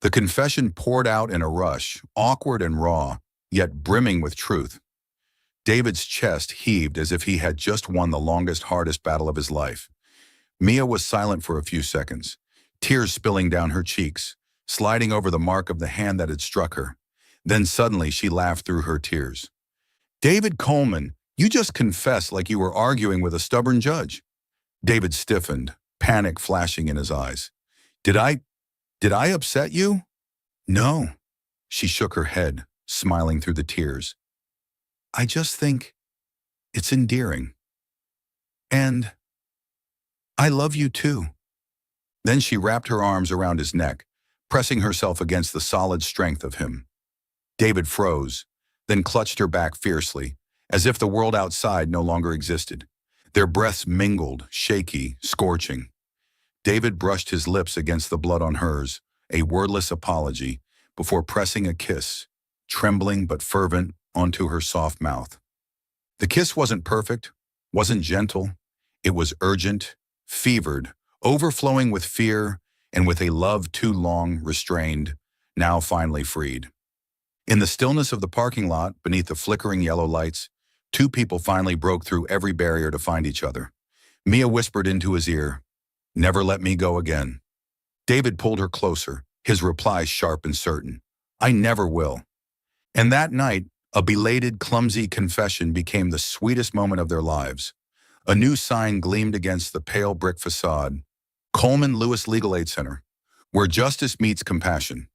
The confession poured out in a rush, awkward and raw, yet brimming with truth. David's chest heaved as if he had just won the longest, hardest battle of his life. Mia was silent for a few seconds, tears spilling down her cheeks, sliding over the mark of the hand that had struck her. Then suddenly she laughed through her tears. "David Coleman, you just confessed like you were arguing with a stubborn judge." David stiffened, panic flashing in his eyes. Did I upset you?" "No." She shook her head, smiling through the tears. "I just think it's endearing. And I love you too." Then she wrapped her arms around his neck, pressing herself against the solid strength of him. David froze, then clutched her back fiercely, as if the world outside no longer existed. Their breaths mingled, shaky, scorching. David brushed his lips against the blood on hers, a wordless apology, before pressing a kiss, trembling but fervent, onto her soft mouth. The kiss wasn't perfect, wasn't gentle. It was urgent, fevered, overflowing with fear and with a love too long restrained, now finally freed. In the stillness of the parking lot, beneath the flickering yellow lights, two people finally broke through every barrier to find each other. Mia whispered into his ear, "Never let me go again." David pulled her closer, his reply sharp and certain, "I never will." And that night, a belated, clumsy confession became the sweetest moment of their lives. A new sign gleamed against the pale brick facade, Coleman Lewis Legal Aid Center, where justice meets compassion.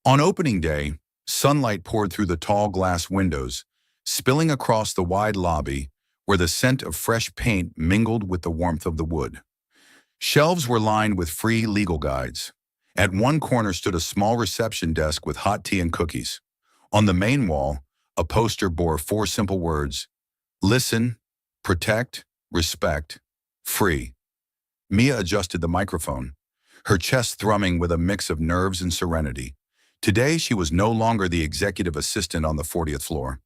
On opening day, sunlight poured through the tall glass windows, spilling across the wide lobby where the scent of fresh paint mingled with the warmth of the wood. Shelves were lined with free legal guides. At one corner stood a small reception desk with hot tea and cookies. On the main wall, a poster bore 4 simple words: listen, protect, respect, free. Mia adjusted the microphone, her chest thrumming with a mix of nerves and serenity. Today, she was no longer the executive assistant on the 40th floor.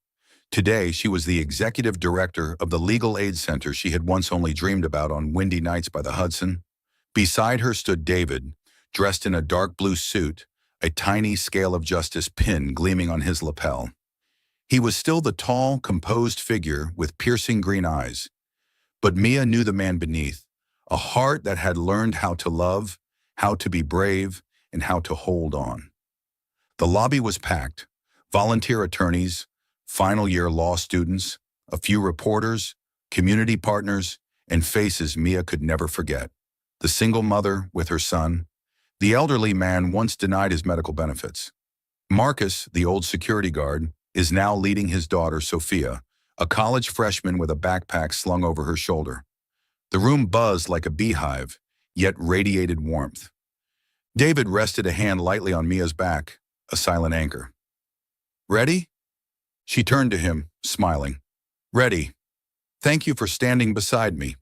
Today, she was the executive director of the Legal Aid Center she had once only dreamed about on windy nights by the Hudson. Beside her stood David, dressed in a dark blue suit, a tiny scale of justice pin gleaming on his lapel. He was still the tall, composed figure with piercing green eyes. But Mia knew the man beneath, a heart that had learned how to love how to be brave, and how to hold on. The lobby was packed. Volunteer attorneys, final-year law students, a few reporters, community partners, and faces Mia could never forget. The single mother with her son, the elderly man once denied his medical benefits. Marcus, the old security guard, is now leading his daughter, Sophia, a college freshman with a backpack slung over her shoulder. The room buzzed like a beehive, yet radiated warmth. David rested a hand lightly on Mia's back, a silent anchor. "Ready?" She turned to him, smiling. "Ready. Thank you for standing beside me."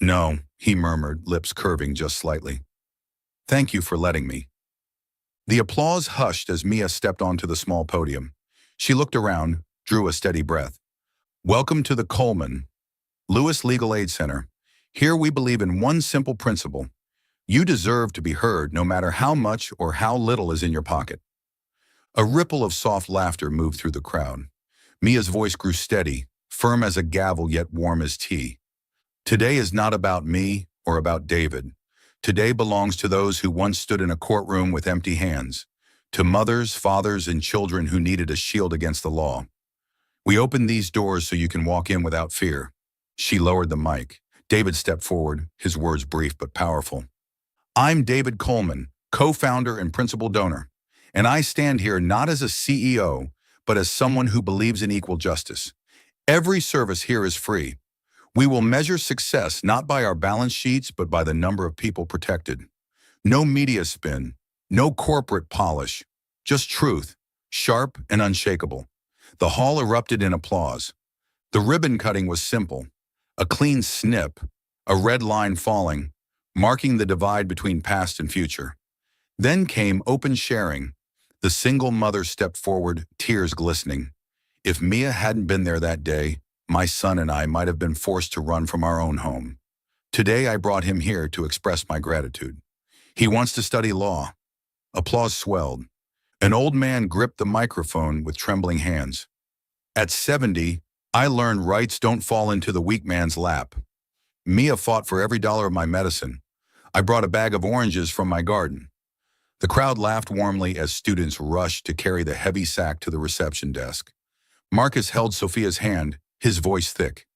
"No," he murmured, lips curving just slightly. "Thank you for letting me." The applause hushed as Mia stepped onto the small podium. She looked around, drew a steady breath. "Welcome to the Coleman Lewis Legal Aid Center. Here we believe in one simple principle. You deserve to be heard no matter how much or how little is in your pocket." A ripple of soft laughter moved through the crowd. Mia's voice grew steady, firm as a gavel yet warm as tea. "Today is not about me or about David. Today belongs to those who once stood in a courtroom with empty hands, to mothers, fathers, and children who needed a shield against the law. We opened these doors so you can walk in without fear." She lowered the mic. David stepped forward, his words brief but powerful. "I'm David Coleman, co-founder and principal donor, and I stand here not as a CEO, but as someone who believes in equal justice. Every service here is free. We will measure success not by our balance sheets, but by the number of people protected. No media spin, no corporate polish, just truth, sharp and unshakable." The hall erupted in applause. The ribbon cutting was simple, a clean snip, a red line falling, marking the divide between past and future. Then came open sharing. The single mother stepped forward, tears glistening. "If Mia hadn't been there that day, my son and I might have been forced to run from our own home. Today I brought him here to express my gratitude. He wants to study law." Applause swelled. An old man gripped the microphone with trembling hands. "At 70, I learned rights don't fall into the weak man's lap. Mia fought for every dollar of my medicine. I brought a bag of oranges from my garden." The crowd laughed warmly as students rushed to carry the heavy sack to the reception desk. Marcus held Sophia's hand, his voice thick.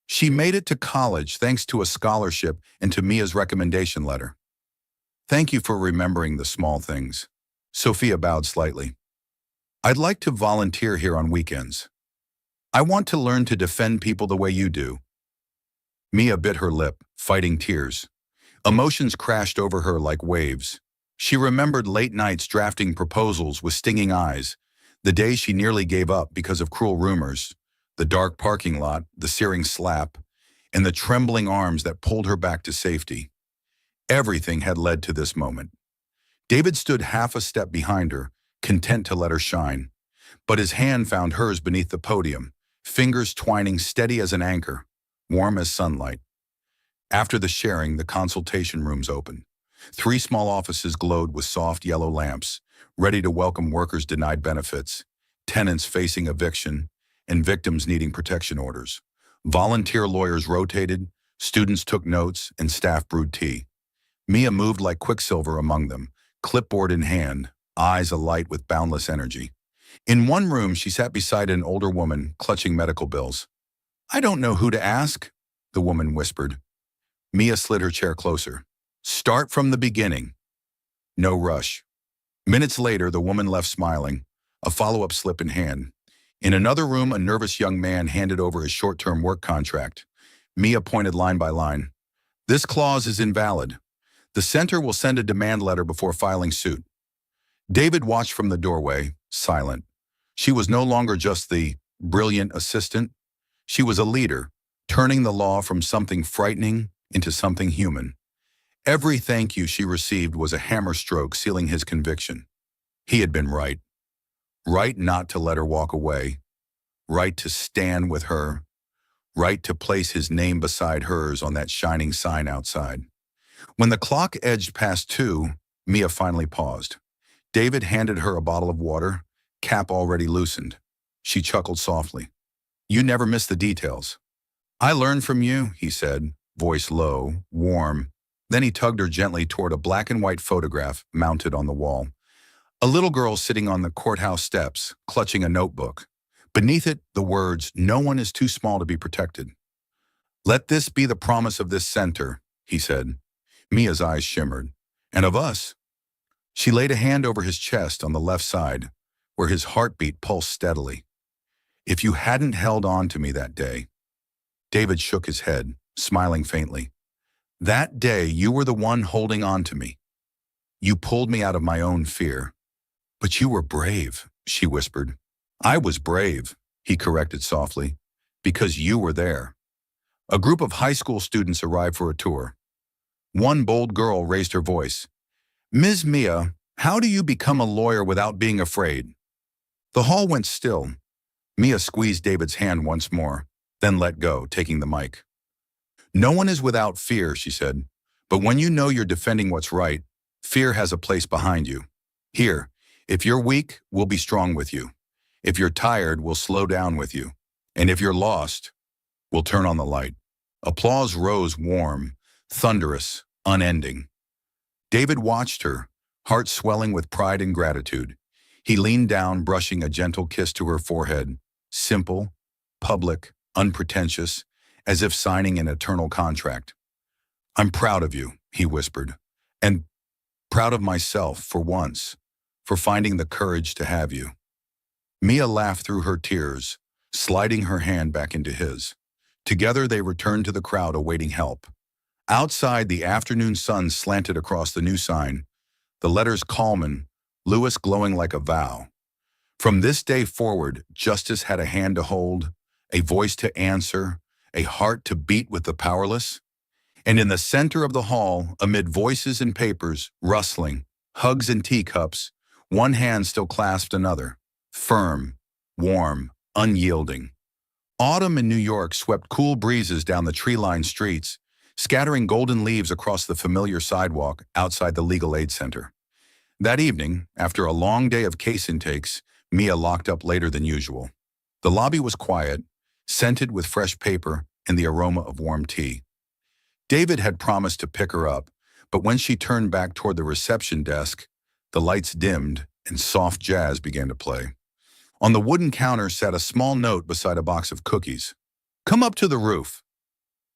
"She made it to college thanks to a scholarship and to Mia's recommendation letter. Thank you for remembering the small things." Sophia bowed slightly. "I'd like to volunteer here on weekends. I want to learn to defend people the way you do." Mia bit her lip, fighting tears. Emotions crashed over her like waves. She remembered late nights drafting proposals with stinging eyes, the day she nearly gave up because of cruel rumors, the dark parking lot, the searing slap, and the trembling arms that pulled her back to safety. Everything had led to this moment. David stood half a step behind her, content to let her shine. But his hand found hers beneath the podium, fingers twining steady as an anchor, warm as sunlight. After the sharing, the consultation rooms opened. 3 small offices glowed with soft yellow lamps, ready to welcome workers denied benefits, tenants facing eviction, and victims needing protection orders. Volunteer lawyers rotated, students took notes, and staff brewed tea. Mia moved like quicksilver among them, clipboard in hand, eyes alight with boundless energy. In one room, she sat beside an older woman, clutching medical bills. "I don't know who to ask," the woman whispered. Mia slid her chair closer. "Start from the beginning. No rush." Minutes later, the woman left smiling, a follow-up slip in hand. In another room, a nervous young man handed over his short-term work contract. Mia pointed line by line. "This clause is invalid. The center will send a demand letter before filing suit." David watched from the doorway, silent. She was no longer just the brilliant assistant. She was a leader, turning the law from something frightening into something human. Every thank you she received was a hammer stroke sealing his conviction. He had been right. Right not to let her walk away. Right to stand with her. Right to place his name beside hers on that shining sign outside. When the clock edged past 2, Mia finally paused. David handed her a bottle of water, cap already loosened. She chuckled softly. "You never miss the details." "I learned from you," he said, voice low, warm. Then he tugged her gently toward a black and white photograph mounted on the wall. A little girl sitting on the courthouse steps, clutching a notebook. Beneath it, the words, "No one is too small to be protected." "Let this be the promise of this center," he said. Mia's eyes shimmered. "And of us." She laid a hand over his chest on the left side, where his heartbeat pulsed steadily. "If you hadn't held on to me that day." David shook his head, smiling faintly. "That day, you were the one holding on to me. You pulled me out of my own fear." "But you were brave," she whispered. "I was brave," he corrected softly, "because you were there." A group of high school students arrived for a tour. One bold girl raised her voice. "Ms. Mia, how do you become a lawyer without being afraid?" The hall went still. Mia squeezed David's hand once more, then let go, taking the mic. "No one is without fear," she said, "but when you know you're defending what's right, fear has a place behind you. Here, if you're weak, we'll be strong with you. If you're tired, we'll slow down with you. And if you're lost, we'll turn on the light." Applause rose warm, thunderous, unending. David watched her, heart swelling with pride and gratitude. He leaned down, brushing a gentle kiss to her forehead, simple, public, unpretentious, as if signing an eternal contract. "I'm proud of you," he whispered, "and proud of myself for once, for finding the courage to have you." Mia laughed through her tears, sliding her hand back into his. Together they returned to the crowd awaiting help. Outside, the afternoon sun slanted across the new sign, the letters Coleman, Lewis glowing like a vow. From this day forward, justice had a hand to hold, a voice to answer, a heart to beat with the powerless. And in the center of the hall, amid voices and papers, rustling, hugs and teacups, one hand still clasped another, firm, warm, unyielding. Autumn in New York swept cool breezes down the tree-lined streets, scattering golden leaves across the familiar sidewalk outside the Legal Aid Center. That evening, after a long day of case intakes, Mia locked up later than usual. The lobby was quiet, scented with fresh paper and the aroma of warm tea. David had promised to pick her up, but when she turned back toward the reception desk, the lights dimmed and soft jazz began to play. On the wooden counter sat a small note beside a box of cookies. "Come up to the roof."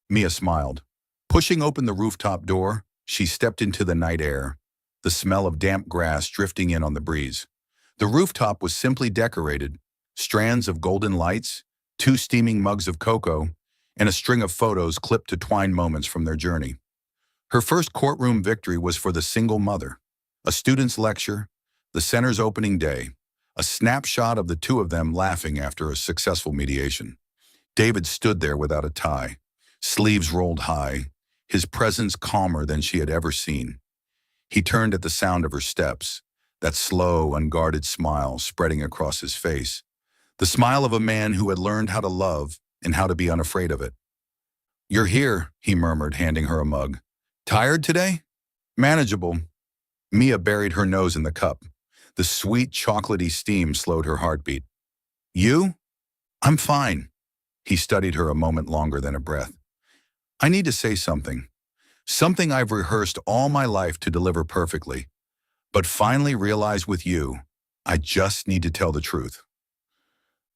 Mia smiled. Pushing open the rooftop door, she stepped into the night air, the smell of damp grass drifting in on the breeze. The rooftop was simply decorated, strands of golden lights, 2 steaming mugs of cocoa, and a string of photos clipped to twine moments from their journey. Her first courtroom victory was for the single mother. A student's lecture, the center's opening day, a snapshot of the two of them laughing after a successful mediation. David stood there without a tie, sleeves rolled high, his presence calmer than she had ever seen. He turned at the sound of her steps, that slow, unguarded smile spreading across his face, the smile of a man who had learned how to love and how to be unafraid of it. "You're here," he murmured, handing her a mug. "Tired today?" "Manageable." Mia buried her nose in the cup. The sweet, chocolatey steam slowed her heartbeat. "You?" "I'm fine." He studied her a moment longer than a breath. "I need to say something. Something I've rehearsed all my life to deliver perfectly, but finally realized with you, I just need to tell the truth."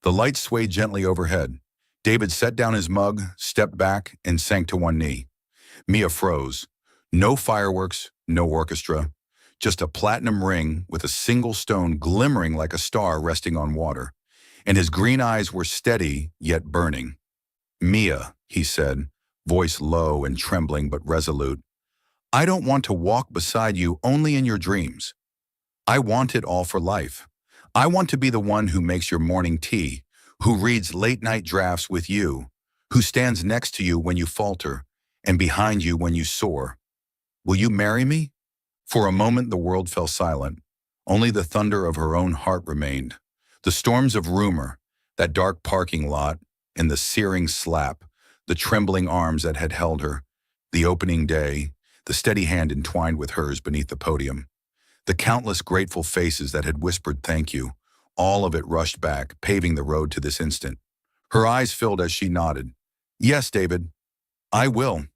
The light swayed gently overhead. David set down his mug, stepped back, and sank to one knee. Mia froze. No fireworks, no orchestra, just a platinum ring with a single stone glimmering like a star resting on water, and his green eyes were steady yet burning. "Mia," he said, voice low and trembling but resolute, "I don't want to walk beside you only in your dreams. I want it all for life. I want to be the one who makes your morning tea, who reads late-night drafts with you, who stands next to you when you falter and behind you when you soar. Will you marry me?" For a moment the world fell silent. Only the thunder of her own heart remained. The storms of rumor, that dark parking lot, and the searing slap, the trembling arms that had held her, the opening day, the steady hand entwined with hers beneath the podium, the countless grateful faces that had whispered thank you, all of it rushed back, paving the road to this instant. Her eyes filled as she nodded. "Yes, David, I will."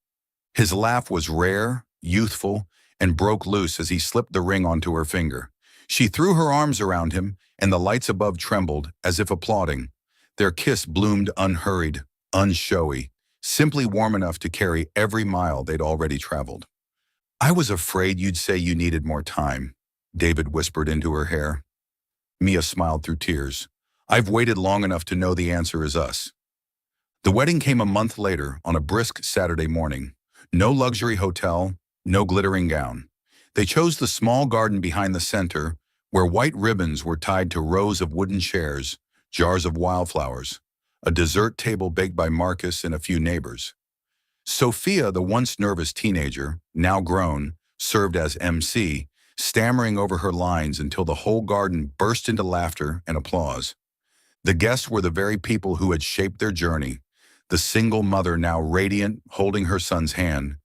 His laugh was rare, youthful, and broke loose as he slipped the ring onto her finger. She threw her arms around him, and the lights above trembled, as if applauding. Their kiss bloomed unhurried, unshowy, simply warm enough to carry every mile they'd already traveled. "I was afraid you'd say you needed more time," David whispered into her hair. Mia smiled through tears. "I've waited long enough to know the answer is us." The wedding came a month later on a brisk Saturday morning. No luxury hotel, no glittering gown. They chose the small garden behind the center, where white ribbons were tied to rows of wooden chairs, jars of wildflowers, a dessert table baked by Marcus and a few neighbors. Sophia, the once nervous teenager, now grown, served as MC, stammering over her lines until the whole garden burst into laughter and applause. The guests were the very people who had shaped their journey, the single mother now radiant, holding her son's hand,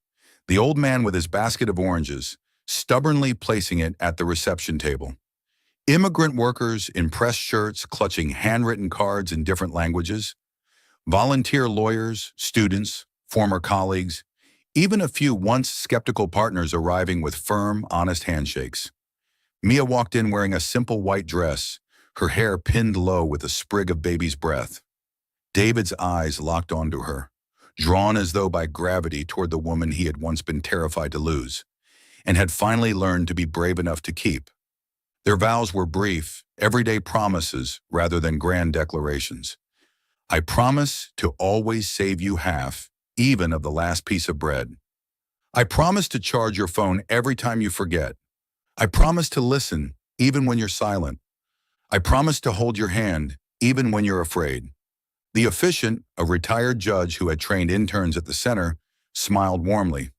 the old man with his basket of oranges, stubbornly placing it at the reception table. Immigrant workers in pressed shirts clutching handwritten cards in different languages, volunteer lawyers, students, former colleagues, even a few once skeptical partners arriving with firm, honest handshakes. Mia walked in wearing a simple white dress, her hair pinned low with a sprig of baby's breath. David's eyes locked onto her, drawn as though by gravity toward the woman he had once been terrified to lose, and had finally learned to be brave enough to keep. Their vows were brief, everyday promises rather than grand declarations. "I promise to always save you half, even of the last piece of bread. I promise to charge your phone every time you forget. I promise to listen, even when you're silent. I promise to hold your hand, even when you're afraid." The officiant, a retired judge who had trained interns at the center, smiled warmly.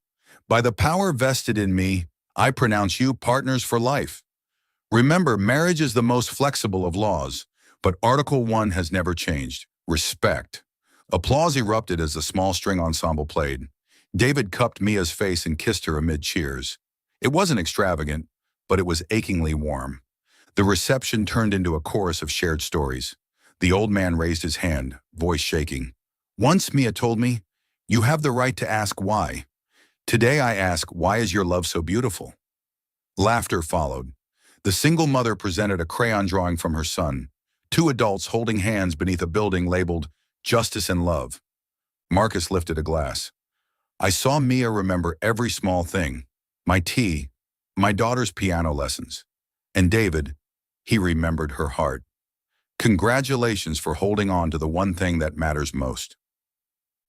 "By the power vested in me, I pronounce you partners for life. Remember, marriage is the most flexible of laws, but Article 1 has never changed. Respect." Applause erupted as the small string ensemble played. David cupped Mia's face and kissed her amid cheers. It wasn't extravagant, but it was achingly warm. The reception turned into a chorus of shared stories. The old man raised his hand, voice shaking. "Once Mia told me, 'You have the right to ask why.' Today I ask, why is your love so beautiful?" Laughter followed. The single mother presented a crayon drawing from her son, two adults holding hands beneath a building labeled "Justice and Love." Marcus lifted a glass. "I saw Mia remember every small thing. My tea, my daughter's piano lessons." And David, he remembered her heart. "Congratulations for holding on to the one thing that matters most."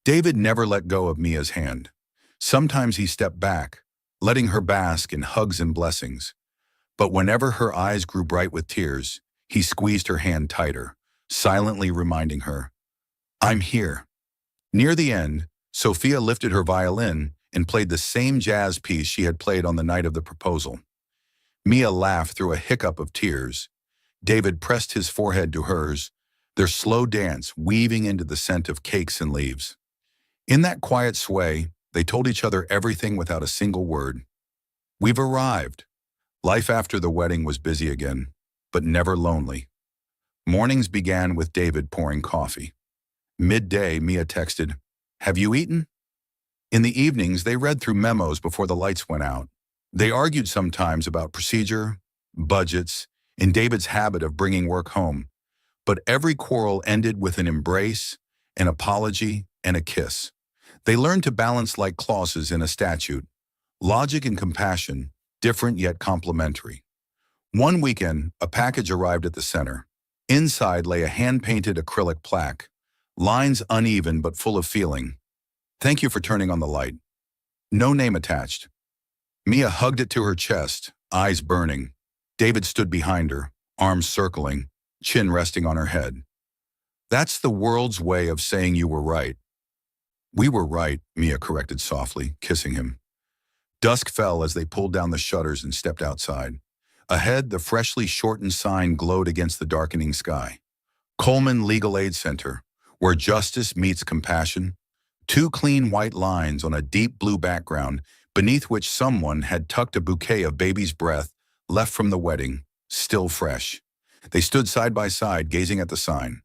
David never let go of Mia's hand. Sometimes he stepped back, letting her bask in hugs and blessings. But whenever her eyes grew bright with tears, he squeezed her hand tighter, silently reminding her, "I'm here." Near the end, Sophia lifted her violin and played the same jazz piece she had played on the night of the proposal. Mia laughed through a hiccup of tears. David pressed his forehead to hers, their slow dance weaving into the scent of cakes and leaves. In that quiet sway, they told each other everything without a single word. "We've arrived." Life after the wedding was busy again, but never lonely. Mornings began with David pouring coffee. Midday, Mia texted, "Have you eaten?" In the evenings, they read through memos before the lights went out. They argued sometimes about procedure, budgets, and David's habit of bringing work home. But every quarrel ended with an embrace, an apology, and a kiss. They learned to balance like clauses in a statute. Logic and compassion, different yet complementary. One weekend, a package arrived at the center. Inside lay a hand-painted acrylic plaque, lines uneven but full of feeling. "Thank you for turning on the light." No name attached. Mia hugged it to her chest, eyes burning. David stood behind her, arms circling, chin resting on her head. "That's the world's way of saying you were right." "We were right," Mia corrected softly, kissing him. Dusk fell as they pulled down the shutters and stepped outside. Ahead, the freshly shortened sign glowed against the darkening sky. Coleman Legal Aid Center, where justice meets compassion. Two clean white lines on a deep blue background, beneath which someone had tucked a bouquet of baby's breath left from the wedding, still fresh. They stood side by side, gazing at the sign.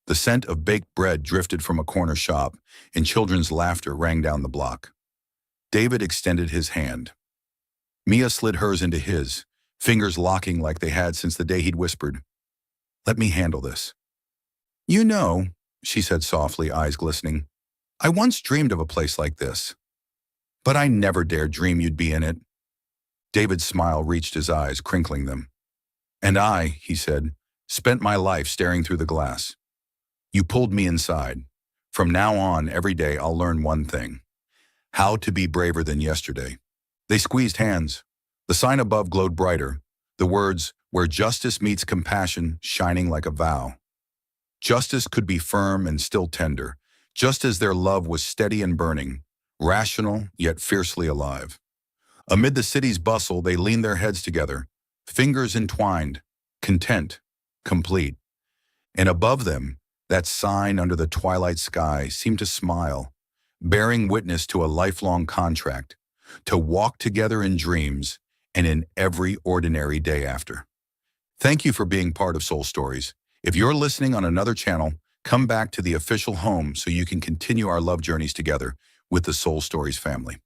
The scent of baked bread drifted from a corner shop, and children's laughter rang down the block. David extended his hand. Mia slid hers into his, fingers locking like they had since the day he'd whispered, "Let me handle this." "You know," she said softly, eyes glistening, "I once dreamed of a place like this. But I never dared dream you'd be in it." David's smile reached his eyes, crinkling them. "And I," he said, "spent my life staring through the glass. You pulled me inside. From now on, every day I'll learn one thing: how to be braver than yesterday." They squeezed hands. The sign above glowed brighter, the words, "Where justice meets compassion," shining like a vow. Justice could be firm and still tender, just as their love was steady and burning, rational yet fiercely alive. Amid the city's bustle, they leaned their heads together, fingers entwined, content, complete. And above them, that sign under the twilight sky seemed to smile, bearing witness to a lifelong contract, to walk together in dreams and in every ordinary day after. Thank you for being part of Soul Stories. If you're listening on another channel, come back to the official home so you can continue our love journeys together with the Soul Stories family.